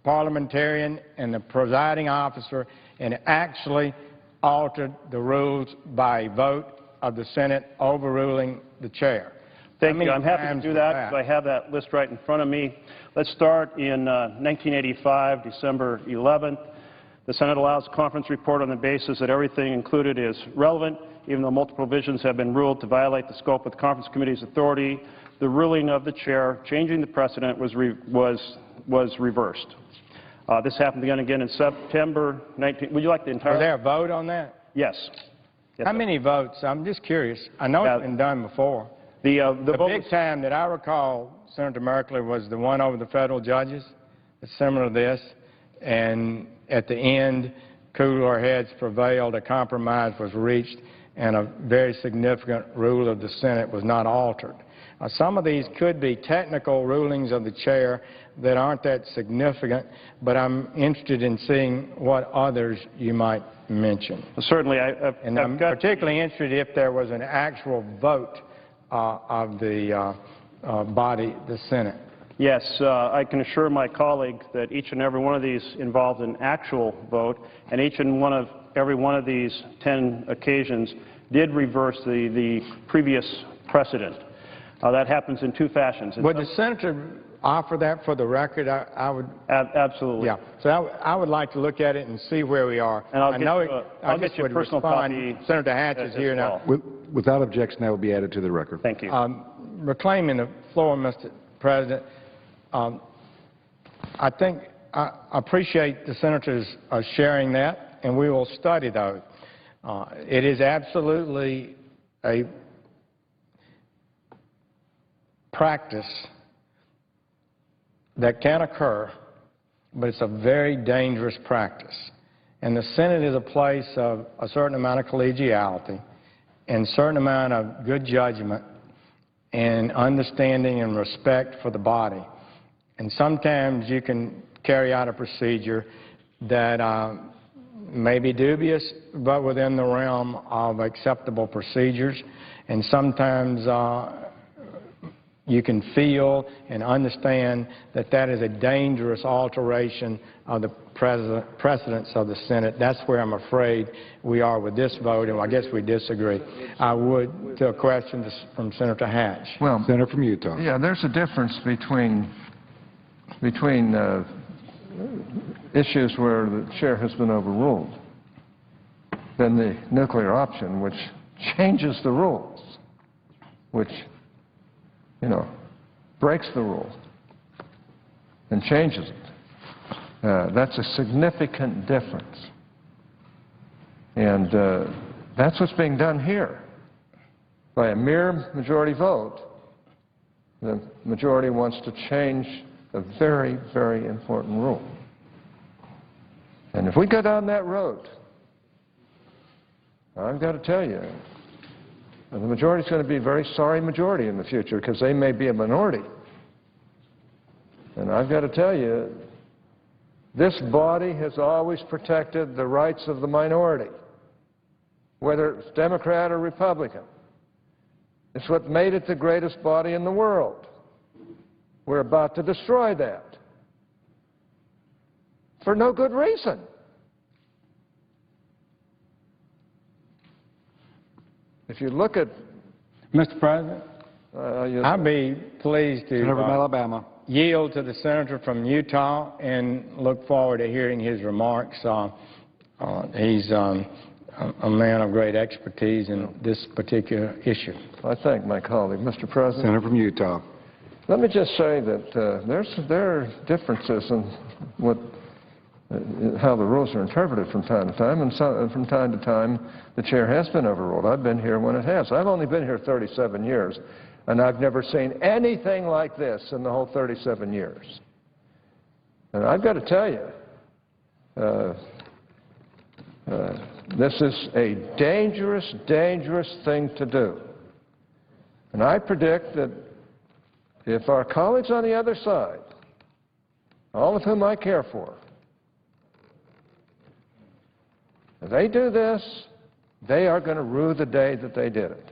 parliamentarian and the presiding officer and actually altered the rules by vote of the Senate overruling the chair. Thank you. I'm happy to do that because I have that list right in front of me. Let's start in 1985, December 11th. The Senate allows a conference report on the basis that everything included is relevant, even though multiple provisions have been ruled to violate the scope of the conference committee's authority. The ruling of the chair changing the precedent was reversed. This happened again in September 19. Would you like the entire? Was there a vote on that? Yes. How many votes? I'm just curious. I know it's been done before. The big time that I recall, Senator Merkley, was the one over the federal judges. It's similar to this. And at the end, cooler heads prevailed. A compromise was reached, and a very significant rule of the Senate was not altered. Some of these could be technical rulings of the chair that aren't that significant, but I'm interested in seeing what others you might mention. Certainly. I'm particularly interested if there was an actual vote of the body, the Senate. Yes, I can assure my colleague that each and every one of these involved an actual vote, and each and every one of these 10 occasions did reverse the previous precedent. That happens in 2 fashions. Would the senator offer that for the record? I would. Absolutely. Yeah. So I would like to look at it and see where we are. And I'll get you a personal copy. Senator Hatch is here now. Without objection, that will be added to the record. Thank you. Reclaiming the floor, Mr. President, I think I appreciate the senators sharing that, and we will study those. It is absolutely a practice that can occur, but it's a very dangerous practice. And the Senate is a place of a certain amount of collegiality and a certain amount of good judgment and understanding and respect for the body. And sometimes you can carry out a procedure that may be dubious, but within the realm of acceptable procedures. And sometimes you can feel and understand that that is a dangerous alteration of the precedents of the Senate. That's where I'm afraid we are with this vote, and I guess we disagree. I would to a question from Senator Hatch. Well, Senator from Utah. Yeah, there's a difference between issues where the chair has been overruled than the nuclear option, which changes the rules, which, you know, breaks the rule and changes it. That's a significant difference. And that's what's being done here. By a mere majority vote, the majority wants to change a very, very important rule. And if we go down that road, I've got to tell you, the majority is going to be a very sorry majority in the future because they may be a minority. And I've got to tell you, this body has always protected the rights of the minority, whether it's Democrat or Republican. It's what made it the greatest body in the world. We're about to destroy that for no good reason. If you look at... Mr. President, I'd be pleased to Senator from Alabama. yield to the senator from Utah and look forward to hearing his remarks. He's a man of great expertise in this particular issue. I thank my colleague. Mr. President. Senator from Utah. Let me just say that there are differences in how the rules are interpreted from time to time, and from time to time the chair has been overruled. I've been here when it has. I've only been here 37 years, and I've never seen anything like this in the whole 37 years. And I've got to tell you, this is a dangerous, dangerous thing to do. And I predict that if our colleagues on the other side, all of whom I care for, if they do this, they are going to rue the day that they did it.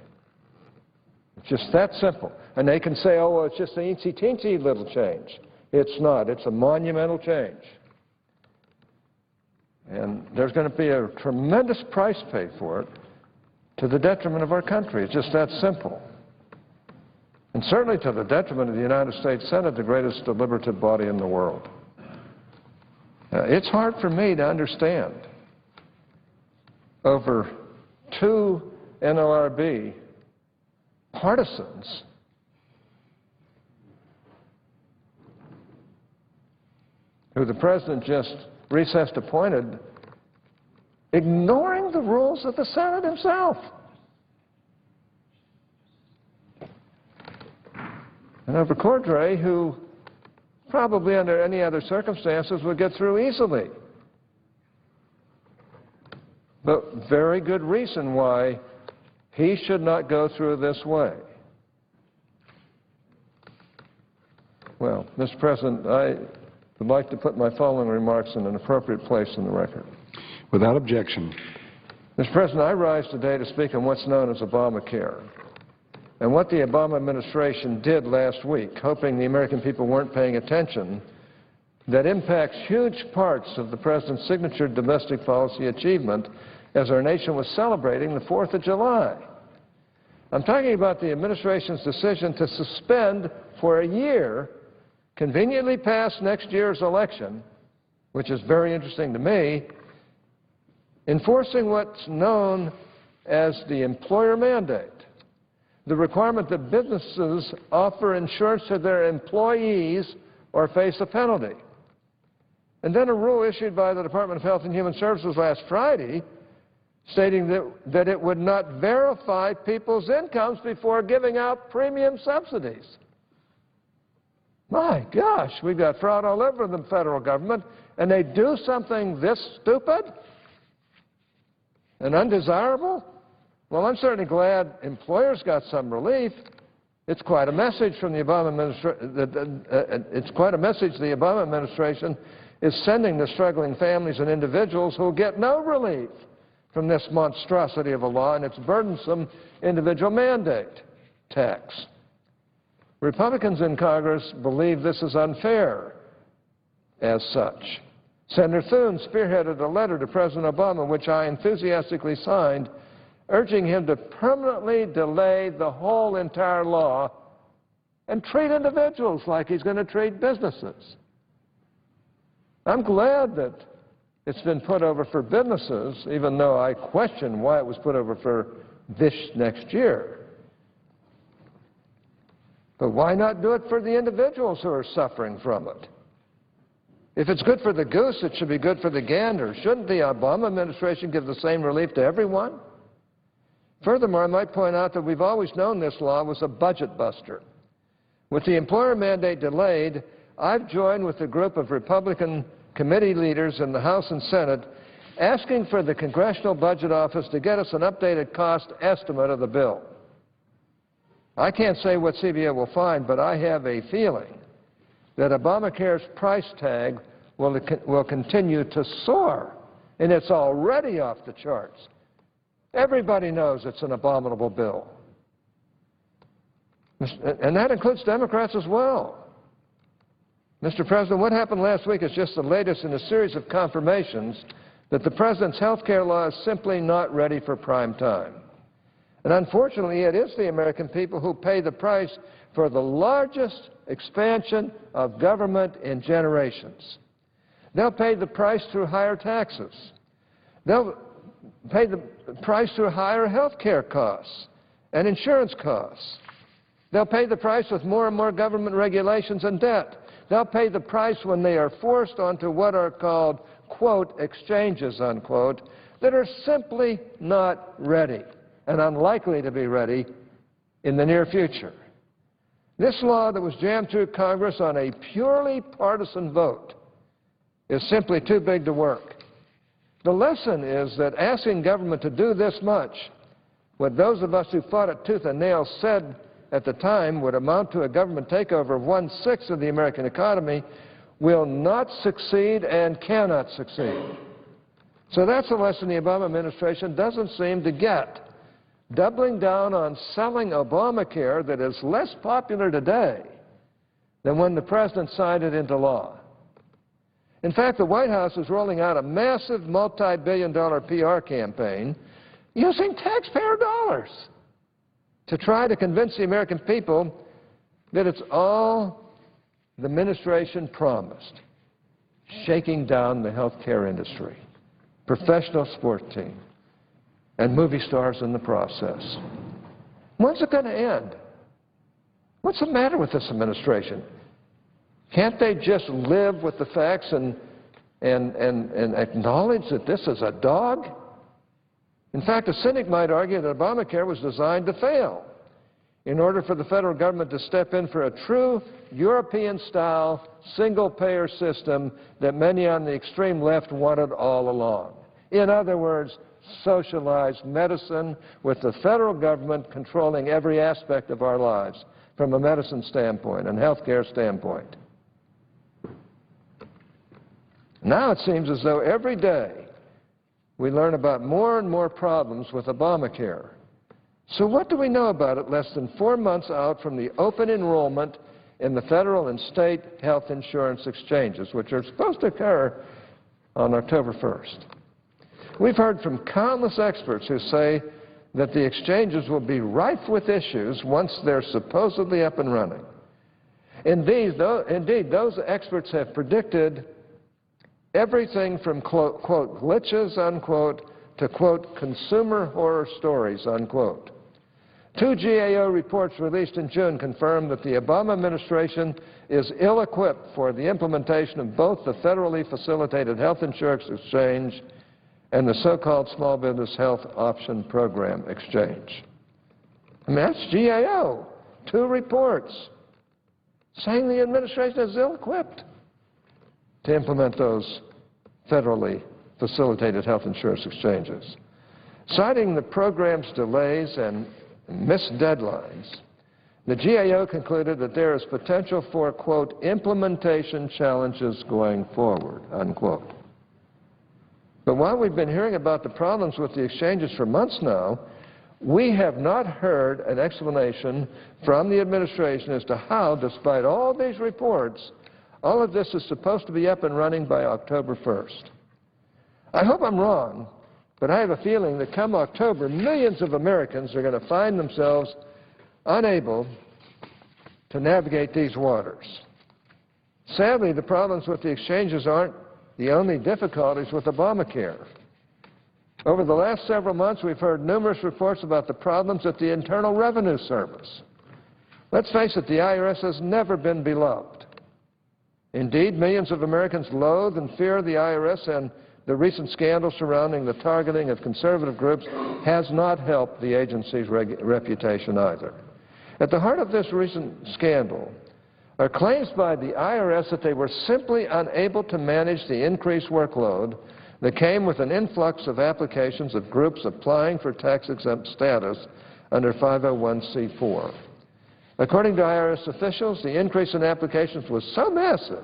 It's just that simple. And they can say, oh, well, it's just an eensy-teensy little change. It's not. It's a monumental change. And there's going to be a tremendous price paid for it to the detriment of our country. It's just that simple. And certainly to the detriment of the United States Senate, the greatest deliberative body in the world. It's hard for me to understand over two NLRB partisans who the President just recessed appointed, ignoring the rules of the Senate himself. And over Cordray, who probably under any other circumstances would get through easily. But very good reason why he should not go through this way. Well, Mr. President, I would like to put my following remarks in an appropriate place in the record. Without objection. Mr. President, I rise today to speak on what's known as Obamacare and what the Obama administration did last week, hoping the American people weren't paying attention, that impacts huge parts of the President's signature domestic policy achievement as our nation was celebrating the 4th of July. I'm talking about the administration's decision to suspend for a year, conveniently past next year's election, which is very interesting to me, enforcing what's known as the employer mandate, the requirement that businesses offer insurance to their employees or face a penalty. And then a rule issued by the Department of Health and Human Services last Friday stating that it would not verify people's incomes before giving out premium subsidies. My gosh, we've got fraud all over the federal government, and they do something this stupid and undesirable? Well, I'm certainly glad employers got some relief. It's quite a message from the Obama administration. It's quite a message the Obama administration is sending to struggling families and individuals who will get no relief from this monstrosity of a law and its burdensome individual mandate tax. Republicans in Congress believe this is unfair as such. Senator Thune spearheaded a letter to President Obama, which I enthusiastically signed, urging him to permanently delay the whole entire law and treat individuals like he's going to treat businesses. I'm glad that it's been put over for businesses, even though I question why it was put over for this next year. But why not do it for the individuals who are suffering from it? If it's good for the goose, it should be good for the gander. Shouldn't the Obama administration give the same relief to everyone? Furthermore, I might point out that we've always known this law was a budget buster. With the employer mandate delayed, I've joined with a group of Republican committee leaders in the House and Senate asking for the Congressional Budget Office to get us an updated cost estimate of the bill. I can't say what CBO will find, but I have a feeling that Obamacare's price tag will continue to soar, and it's already off the charts. Everybody knows it's an abominable bill. And that includes Democrats as well. Mr. President, what happened last week is just the latest in a series of confirmations that the President's health care law is simply not ready for prime time. And unfortunately, it is the American people who pay the price for the largest expansion of government in generations. They'll pay the price through higher taxes. They'll pay the price through higher health care costs and insurance costs. They'll pay the price with more and more government regulations and debt. They'll pay the price when they are forced onto what are called, quote, exchanges, unquote, that are simply not ready and unlikely to be ready in the near future. This law that was jammed through Congress on a purely partisan vote is simply too big to work. The lesson is that asking government to do this much, what those of us who fought it tooth and nail said at the time would amount to a government takeover of 1/6 of the American economy, will not succeed and cannot succeed. So that's a lesson the Obama administration doesn't seem to get. Doubling down on selling Obamacare that is less popular today than when the President signed it into law. In fact, the White House is rolling out a massive multi-billion-dollar PR campaign using taxpayer dollars to try to convince the American people that it's all the administration promised, shaking down the health care industry, professional sport team, and movie stars in the process. When's it going to end? What's the matter with this administration? Can't they just live with the facts and acknowledge that this is a dog? In fact, a cynic might argue that Obamacare was designed to fail in order for the federal government to step in for a true European-style single-payer system that many on the extreme left wanted all along. In other words, socialized medicine with the federal government controlling every aspect of our lives from a medicine standpoint and health care standpoint. Now it seems as though every day we learn about more and more problems with Obamacare. So what do we know about it less than 4 months out from the open enrollment in the federal and state health insurance exchanges, which are supposed to occur on October 1st? We've heard from countless experts who say that the exchanges will be rife with issues once they're supposedly up and running. Indeed, those experts have predicted everything from, quote, glitches, unquote, to, quote, consumer horror stories, unquote. 2 GAO reports released in June confirmed that the Obama administration is ill-equipped for the implementation of both the federally facilitated health insurance exchange and the so-called Small Business Health Option Program exchange. I mean, that's GAO, 2 reports saying the administration is ill-equipped to implement those federally facilitated health insurance exchanges. Citing the program's delays and missed deadlines, the GAO concluded that there is potential for, quote, implementation challenges going forward, unquote. But while we've been hearing about the problems with the exchanges for months now, we have not heard an explanation from the administration as to how, despite all these reports, all of this is supposed to be up and running by October 1st. I hope I'm wrong, but I have a feeling that come October, millions of Americans are going to find themselves unable to navigate these waters. Sadly, the problems with the exchanges aren't the only difficulties with Obamacare. Over the last several months, we've heard numerous reports about the problems at the Internal Revenue Service. Let's face it, the IRS has never been beloved. Indeed, millions of Americans loathe and fear the IRS, and the recent scandal surrounding the targeting of conservative groups has not helped the agency's reputation either. At the heart of this recent scandal are claims by the IRS that they were simply unable to manage the increased workload that came with an influx of applications of groups applying for tax-exempt status under 501c4. According to IRS officials, the increase in applications was so massive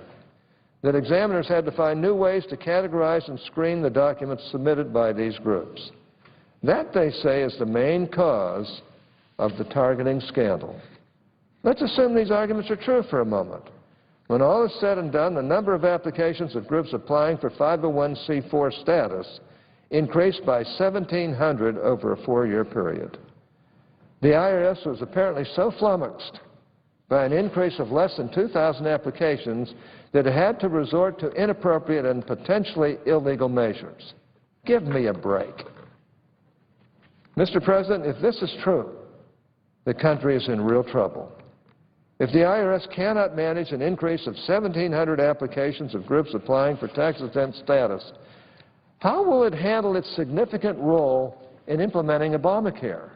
that examiners had to find new ways to categorize and screen the documents submitted by these groups. That, they say, is the main cause of the targeting scandal. Let's assume these arguments are true for a moment. When all is said and done, the number of applications of groups applying for 501c4 status increased by 1,700 over a 4-year period. The IRS was apparently so flummoxed by an increase of less than 2,000 applications that it had to resort to inappropriate and potentially illegal measures. Give me a break. Mr. President, if this is true, the country is in real trouble. If the IRS cannot manage an increase of 1,700 applications of groups applying for tax-exempt status, how will it handle its significant role in implementing Obamacare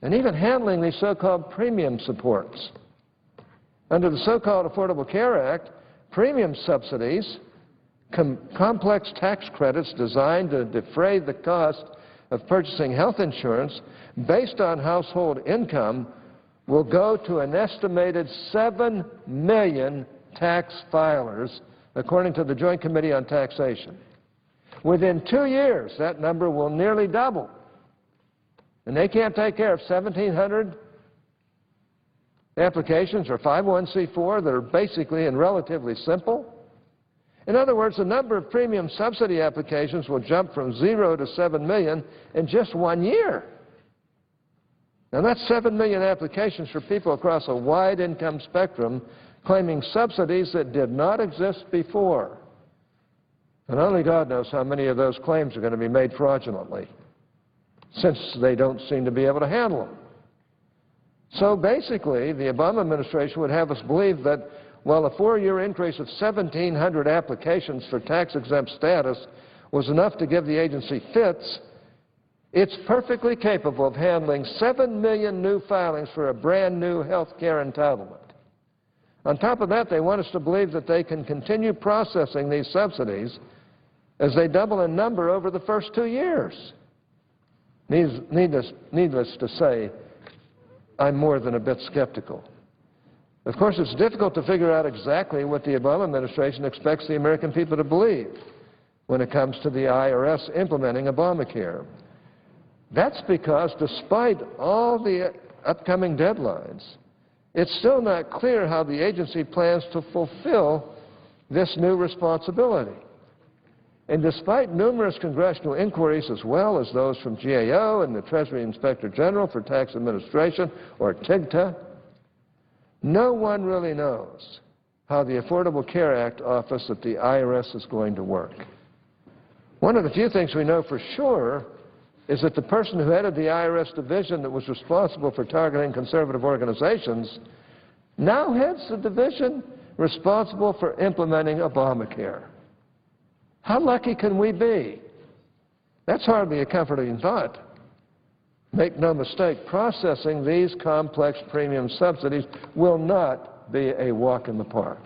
and even handling these so-called premium supports? Under the so-called Affordable Care Act, premium subsidies, complex tax credits designed to defray the cost of purchasing health insurance based on household income, will go to an estimated 7 million tax filers, according to the Joint Committee on Taxation. Within 2 years, that number will nearly double. And they can't take care of 1,700 applications or 501c4 that are basically and relatively simple. In other words, the number of premium subsidy applications will jump from 0 to 7 million in just 1 year. Now, that's 7 million applications for people across a wide income spectrum claiming subsidies that did not exist before. And only God knows how many of those claims are going to be made fraudulently, since they don't seem to be able to handle them. So basically, the Obama administration would have us believe that while a 4-year increase of 1,700 applications for tax-exempt status was enough to give the agency fits, it's perfectly capable of handling 7 million new filings for a brand-new health care entitlement. On top of that, they want us to believe that they can continue processing these subsidies as they double in number over the first 2 years. Needless to say, I'm more than a bit skeptical. Of course, it's difficult to figure out exactly what the Obama administration expects the American people to believe when it comes to the IRS implementing Obamacare. That's because despite all the upcoming deadlines, it's still not clear how the agency plans to fulfill this new responsibility. And despite numerous congressional inquiries, as well as those from GAO and the Treasury Inspector General for Tax Administration, or TIGTA, no one really knows how the Affordable Care Act office at the IRS is going to work. One of the few things we know for sure is that the person who headed the IRS division that was responsible for targeting conservative organizations now heads the division responsible for implementing Obamacare. How lucky can we be? That's hardly a comforting thought. Make no mistake, processing these complex premium subsidies will not be a walk in the park.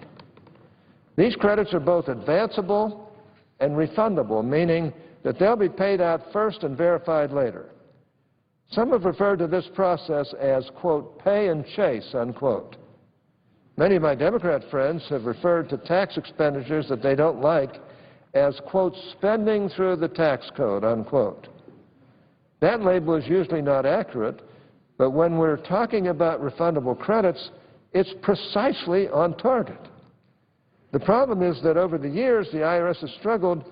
These credits are both advanceable and refundable, meaning that they'll be paid out first and verified later. Some have referred to this process as, quote, pay and chase, unquote. Many of my Democrat friends have referred to tax expenditures that they don't like as, quote, spending through the tax code, unquote. That label is usually not accurate, but when we're talking about refundable credits, it's precisely on target. The problem is that over the years, the IRS has struggled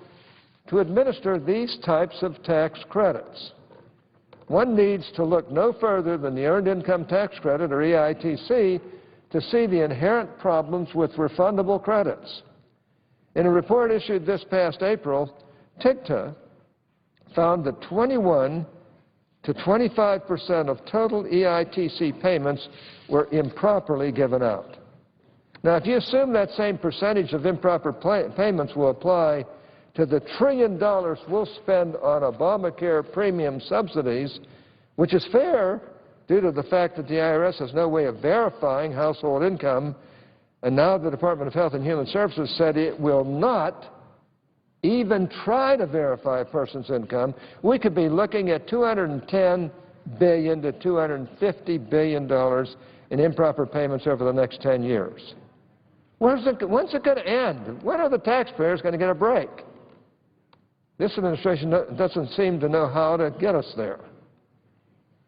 to administer these types of tax credits. One needs to look no further than the Earned Income Tax Credit, or EITC, to see the inherent problems with refundable credits. In a report issued this past April, TIGTA found that 21 to 25% of total EITC payments were improperly given out. Now, if you assume that same percentage of improper payments will apply to the $1 trillion we'll spend on Obamacare premium subsidies, which is fair due to the fact that the IRS has no way of verifying household income, and now the Department of Health and Human Services said it will not even try to verify a person's income, we could be looking at $210 billion to $250 billion in improper payments over the next 10 years. When's it going to end? When are the taxpayers going to get a break? This administration doesn't seem to know how to get us there.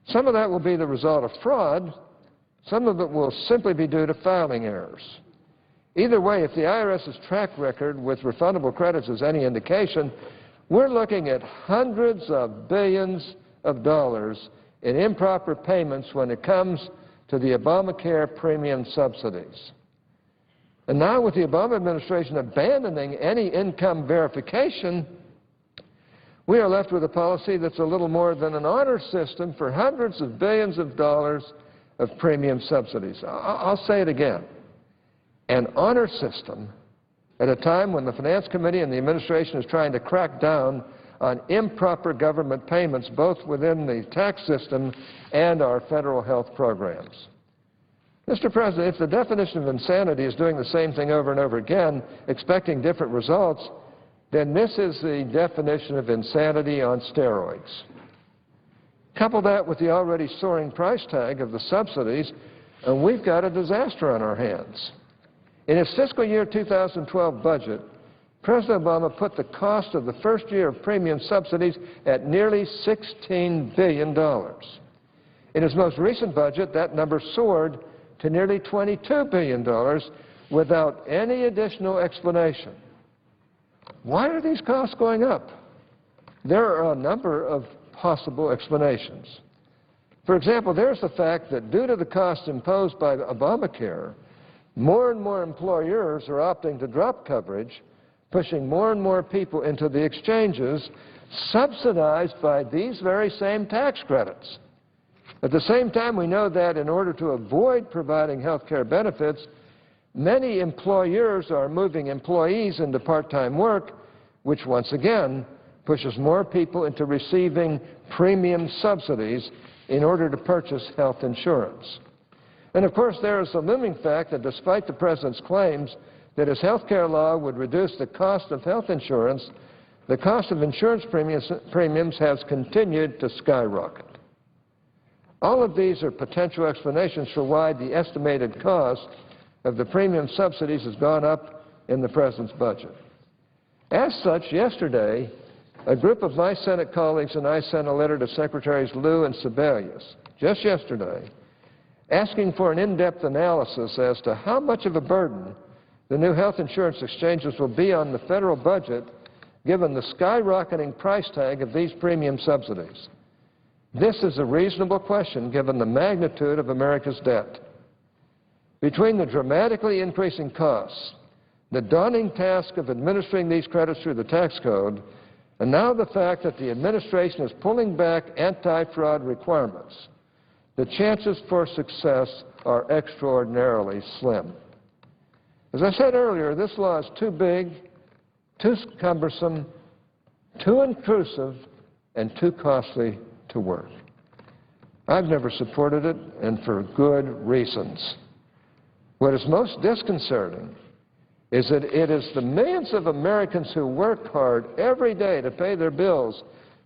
Some of that will be the result of fraud. Some of it will simply be due to filing errors. Either way, if the IRS's track record with refundable credits is any indication, we're looking at hundreds of billions of dollars in improper payments when it comes to the Obamacare premium subsidies. And now with the Obama administration abandoning any income verification, we are left with a policy that's a little more than an honor system for hundreds of billions of dollars of premium subsidies. I'll say it again. An honor system at a time when the Finance Committee and the administration is trying to crack down on improper government payments both within the tax system and our federal health programs. Mr. President, if the definition of insanity is doing the same thing over and over again, expecting different results, then this is the definition of insanity on steroids. Couple that with the already soaring price tag of the subsidies, and we've got a disaster on our hands. In his fiscal year 2012 budget, President Obama put the cost of the first year of premium subsidies at nearly $16 billion. In his most recent budget, that number soared to nearly $22 billion without any additional explanation. Why are these costs going up? There are a number of possible explanations. For example, there's the fact that due to the costs imposed by Obamacare, more and more employers are opting to drop coverage, pushing more and more people into the exchanges, subsidized by these very same tax credits. At the same time, we know that in order to avoid providing health care benefits, many employers are moving employees into part-time work, which once again pushes more people into receiving premium subsidies in order to purchase health insurance. And of course, there is the looming fact that despite the President's claims that his health care law would reduce the cost of health insurance, the cost of insurance premiums has continued to skyrocket. All of these are potential explanations for why the estimated cost of the premium subsidies has gone up in the President's budget. As such, yesterday, a group of my Senate colleagues and I sent a letter to Secretaries Lew and Sebelius, just yesterday, asking for an in-depth analysis as to how much of a burden the new health insurance exchanges will be on the federal budget given the skyrocketing price tag of these premium subsidies. This is a reasonable question given the magnitude of America's debt. Between the dramatically increasing costs, the daunting task of administering these credits through the tax code, and now the fact that the administration is pulling back anti-fraud requirements, the chances for success are extraordinarily slim. As I said earlier, this law is too big, too cumbersome, too intrusive, and too costly to work. I've never supported it, and for good reasons. What is most disconcerting is that it is the millions of Americans who work hard every day to pay their bills,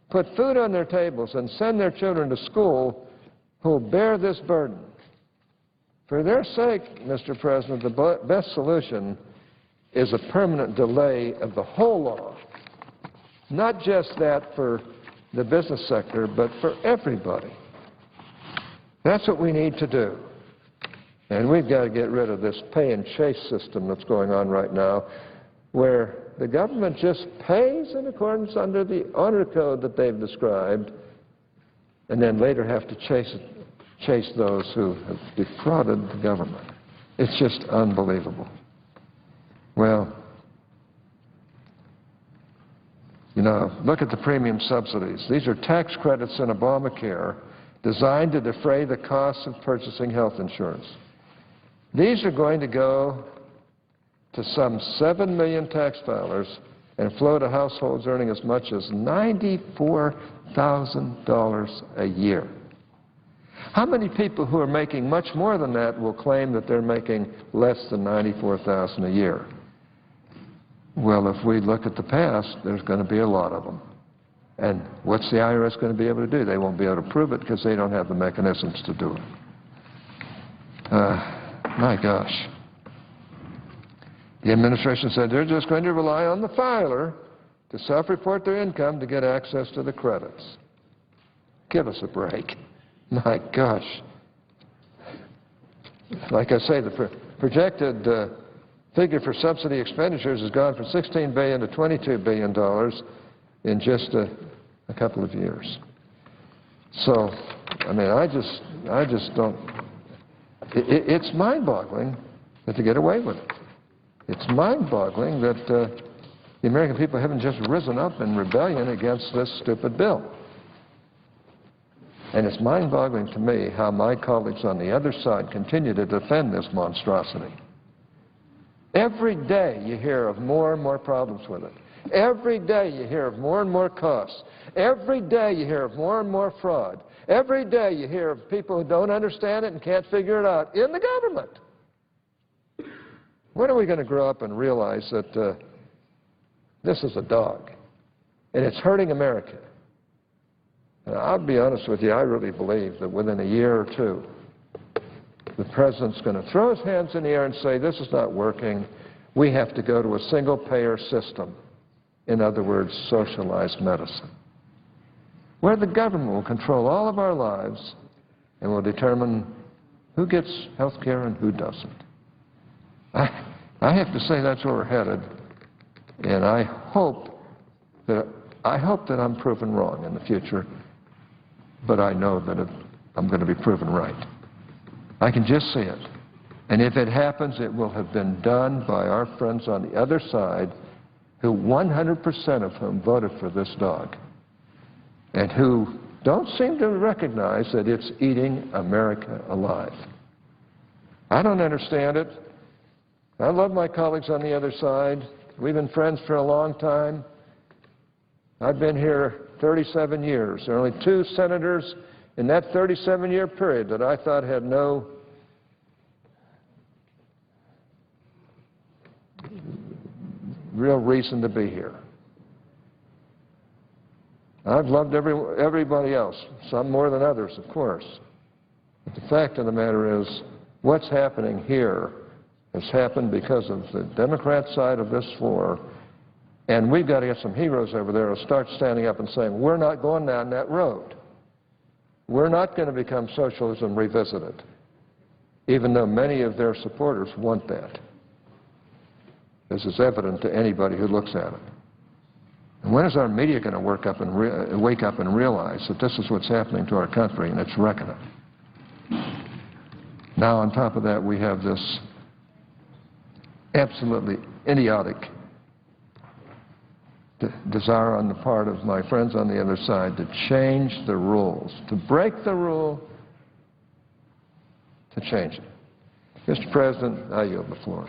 put food on their tables, and send their children to school who will bear this burden. For their sake, Mr. President, the best solution is a permanent delay of the whole law, not just that for the business sector, but for everybody. That's what we need to do. And we've got to get rid of this pay-and-chase system that's going on right now, where the government just pays in accordance under the honor code that they've described, and then later have to chase those who have defrauded the government. It's just unbelievable. Well, you know, look at the premium subsidies. These are tax credits in Obamacare designed to defray the costs of purchasing health insurance. These are going to go to some 7 million tax filers and flow to households earning as much as $94,000 a year. How many people who are making much more than that will claim that they're making less than $94,000 a year? Well, if we look at the past, there's going to be a lot of them. And what's the IRS going to be able to do? They won't be able to prove it because they don't have the mechanisms to do it. My gosh. The administration said they're just going to rely on the filer to self-report their income to get access to the credits. Give us a break. My gosh. Like I say, the projected figure for subsidy expenditures has gone from $16 billion to $22 billion in just a couple of years. So, I mean, I just don't, it's mind-boggling that they get away with it. It's mind-boggling that the American people haven't just risen up in rebellion against this stupid bill. And it's mind-boggling to me how my colleagues on the other side continue to defend this monstrosity. Every day you hear of more and more problems with it. Every day you hear of more and more costs. Every day you hear of more and more fraud. Every day you hear of people who don't understand it and can't figure it out in the government. When are we going to grow up and realize that this is a dog and it's hurting America? And I'll be honest with you, I really believe that within a year or two, the President's going to throw his hands in the air and say, this is not working. We have to go to a single-payer system. In other words, socialized medicine, where the government will control all of our lives and will determine who gets health care and who doesn't. I have to say that's where we're headed, and I hope that I'm proven wrong in the future, but I know that I'm going to be proven right. I can just see it. And if it happens, it will have been done by our friends on the other side, who 100% of whom voted for this dog, and who don't seem to recognize that it's eating America alive. I don't understand it. I love my colleagues on the other side. We've been friends for a long time. I've been here 37 years. There are only 2 senators in that 37-year period that I thought had no real reason to be here. I've loved everybody else, some more than others, of course. But the fact of the matter is, what's happening here has happened because of the Democrat side of this floor, and we've got to get some heroes over there to start standing up and saying, we're not going down that road. We're not going to become socialism revisited, even though many of their supporters want that. This is evident to anybody who looks at it. And when is our media going to wake up and realize that this is what's happening to our country and it's wrecking it? Now, on top of that, we have this absolutely idiotic desire on the part of my friends on the other side to change the rules, to break the rule, to change it. Mr. President, I yield the floor.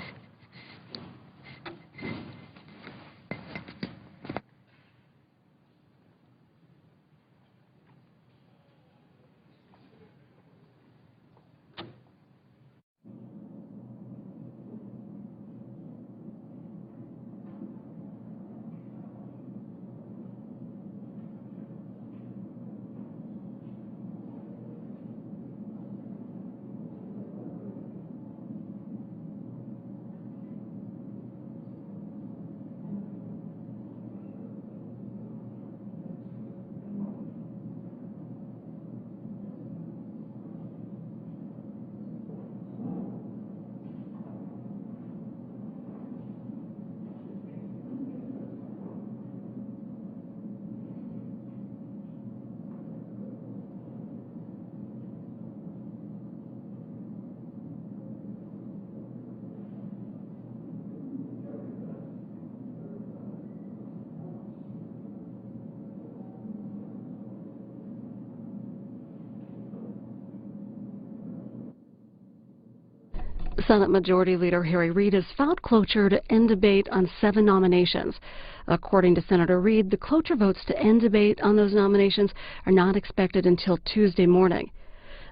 Senate Majority Leader Harry Reid has filed cloture to end debate on 7 nominations. According to Senator Reid, the cloture votes to end debate on those nominations are not expected until Tuesday morning.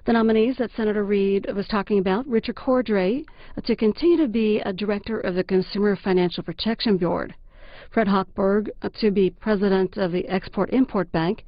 The nominees that Senator Reid was talking about, Richard Cordray to continue to be a director of the Consumer Financial Protection Board, Fred Hochberg to be president of the Export-Import Bank,